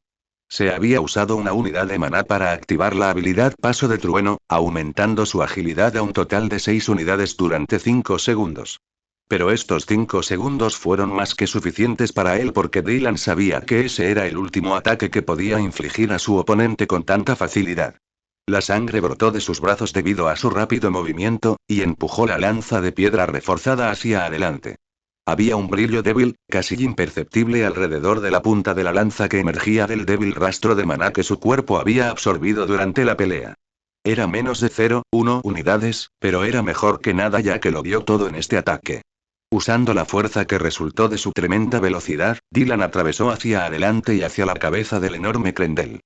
Se había usado una unidad de maná para activar la habilidad Paso de Trueno, aumentando su agilidad a un total de 6 unidades durante 5 segundos. Pero estos 5 segundos fueron más que suficientes para él porque Dylan sabía que ese era el último ataque que podía infligir a su oponente con tanta facilidad. La sangre brotó de sus brazos debido a su rápido movimiento, y empujó la lanza de piedra reforzada hacia adelante. Había un brillo débil, casi imperceptible alrededor de la punta de la lanza que emergía del débil rastro de maná que su cuerpo había absorbido durante la pelea. Era menos de 0,1 unidades, pero era mejor que nada ya que lo dio todo en este ataque. Usando la fuerza que resultó de su tremenda velocidad, Dylan atravesó hacia adelante y hacia la cabeza del enorme Krendel.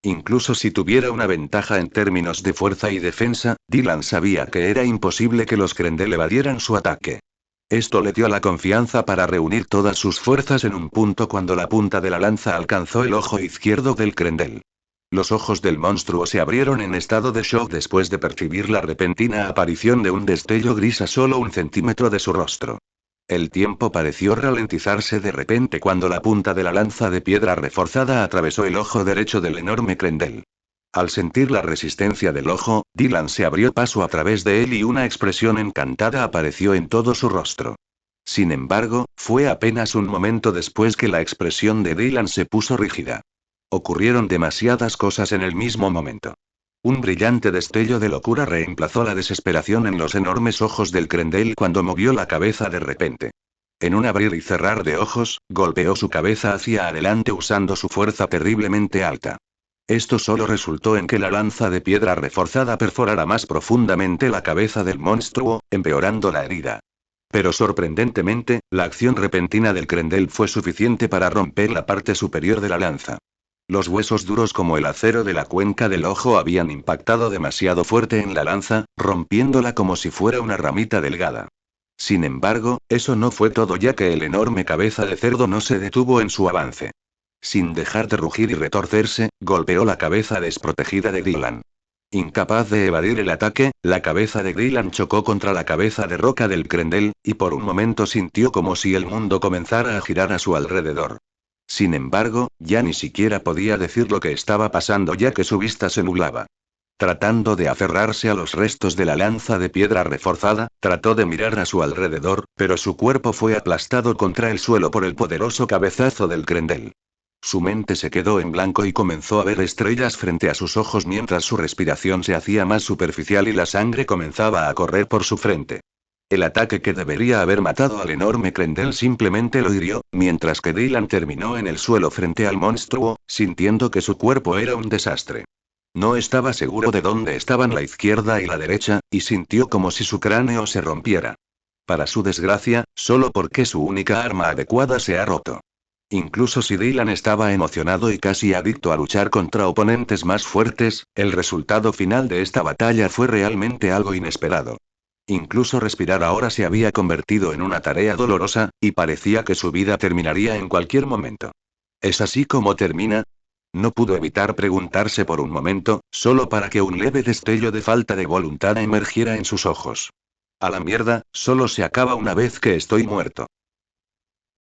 Incluso si tuviera una ventaja en términos de fuerza y defensa, Dylan sabía que era imposible que los Krendel evadieran su ataque. Esto le dio la confianza para reunir todas sus fuerzas en un punto cuando la punta de la lanza alcanzó el ojo izquierdo del Krendel. Los ojos del monstruo se abrieron en estado de shock después de percibir la repentina aparición de un destello gris a solo 1 centímetro de su rostro. El tiempo pareció ralentizarse de repente cuando la punta de la lanza de piedra reforzada atravesó el ojo derecho del enorme Krendel. Al sentir la resistencia del ojo, Dylan se abrió paso a través de él y una expresión encantada apareció en todo su rostro. Sin embargo, fue apenas un momento después que la expresión de Dylan se puso rígida. Ocurrieron demasiadas cosas en el mismo momento. Un brillante destello de locura reemplazó la desesperación en los enormes ojos del Krendel cuando movió la cabeza de repente. En un abrir y cerrar de ojos, golpeó su cabeza hacia adelante usando su fuerza terriblemente alta. Esto solo resultó en que la lanza de piedra reforzada perforara más profundamente la cabeza del monstruo, empeorando la herida. Pero sorprendentemente, la acción repentina del Krendel fue suficiente para romper la parte superior de la lanza. Los huesos duros como el acero de la cuenca del ojo habían impactado demasiado fuerte en la lanza, rompiéndola como si fuera una ramita delgada. Sin embargo, eso no fue todo ya que el enorme cabeza de cerdo no se detuvo en su avance. Sin dejar de rugir y retorcerse, golpeó la cabeza desprotegida de Dylan. Incapaz de evadir el ataque, la cabeza de Dylan chocó contra la cabeza de roca del Crendel, y por un momento sintió como si el mundo comenzara a girar a su alrededor. Sin embargo, ya ni siquiera podía decir lo que estaba pasando ya que su vista se nublaba. Tratando de aferrarse a los restos de la lanza de piedra reforzada, trató de mirar a su alrededor, pero su cuerpo fue aplastado contra el suelo por el poderoso cabezazo del Crendel. Su mente se quedó en blanco y comenzó a ver estrellas frente a sus ojos mientras su respiración se hacía más superficial y la sangre comenzaba a correr por su frente. El ataque que debería haber matado al enorme Crendel simplemente lo hirió, mientras que Dylan terminó en el suelo frente al monstruo, sintiendo que su cuerpo era un desastre. No estaba seguro de dónde estaban la izquierda y la derecha, y sintió como si su cráneo se rompiera. Para su desgracia, solo porque su única arma adecuada se ha roto. Incluso si Dylan estaba emocionado y casi adicto a luchar contra oponentes más fuertes, el resultado final de esta batalla fue realmente algo inesperado. Incluso respirar ahora se había convertido en una tarea dolorosa, y parecía que su vida terminaría en cualquier momento. ¿Es así como termina? No pudo evitar preguntarse por un momento, solo para que un leve destello de falta de voluntad emergiera en sus ojos. A la mierda, solo se acaba una vez que estoy muerto.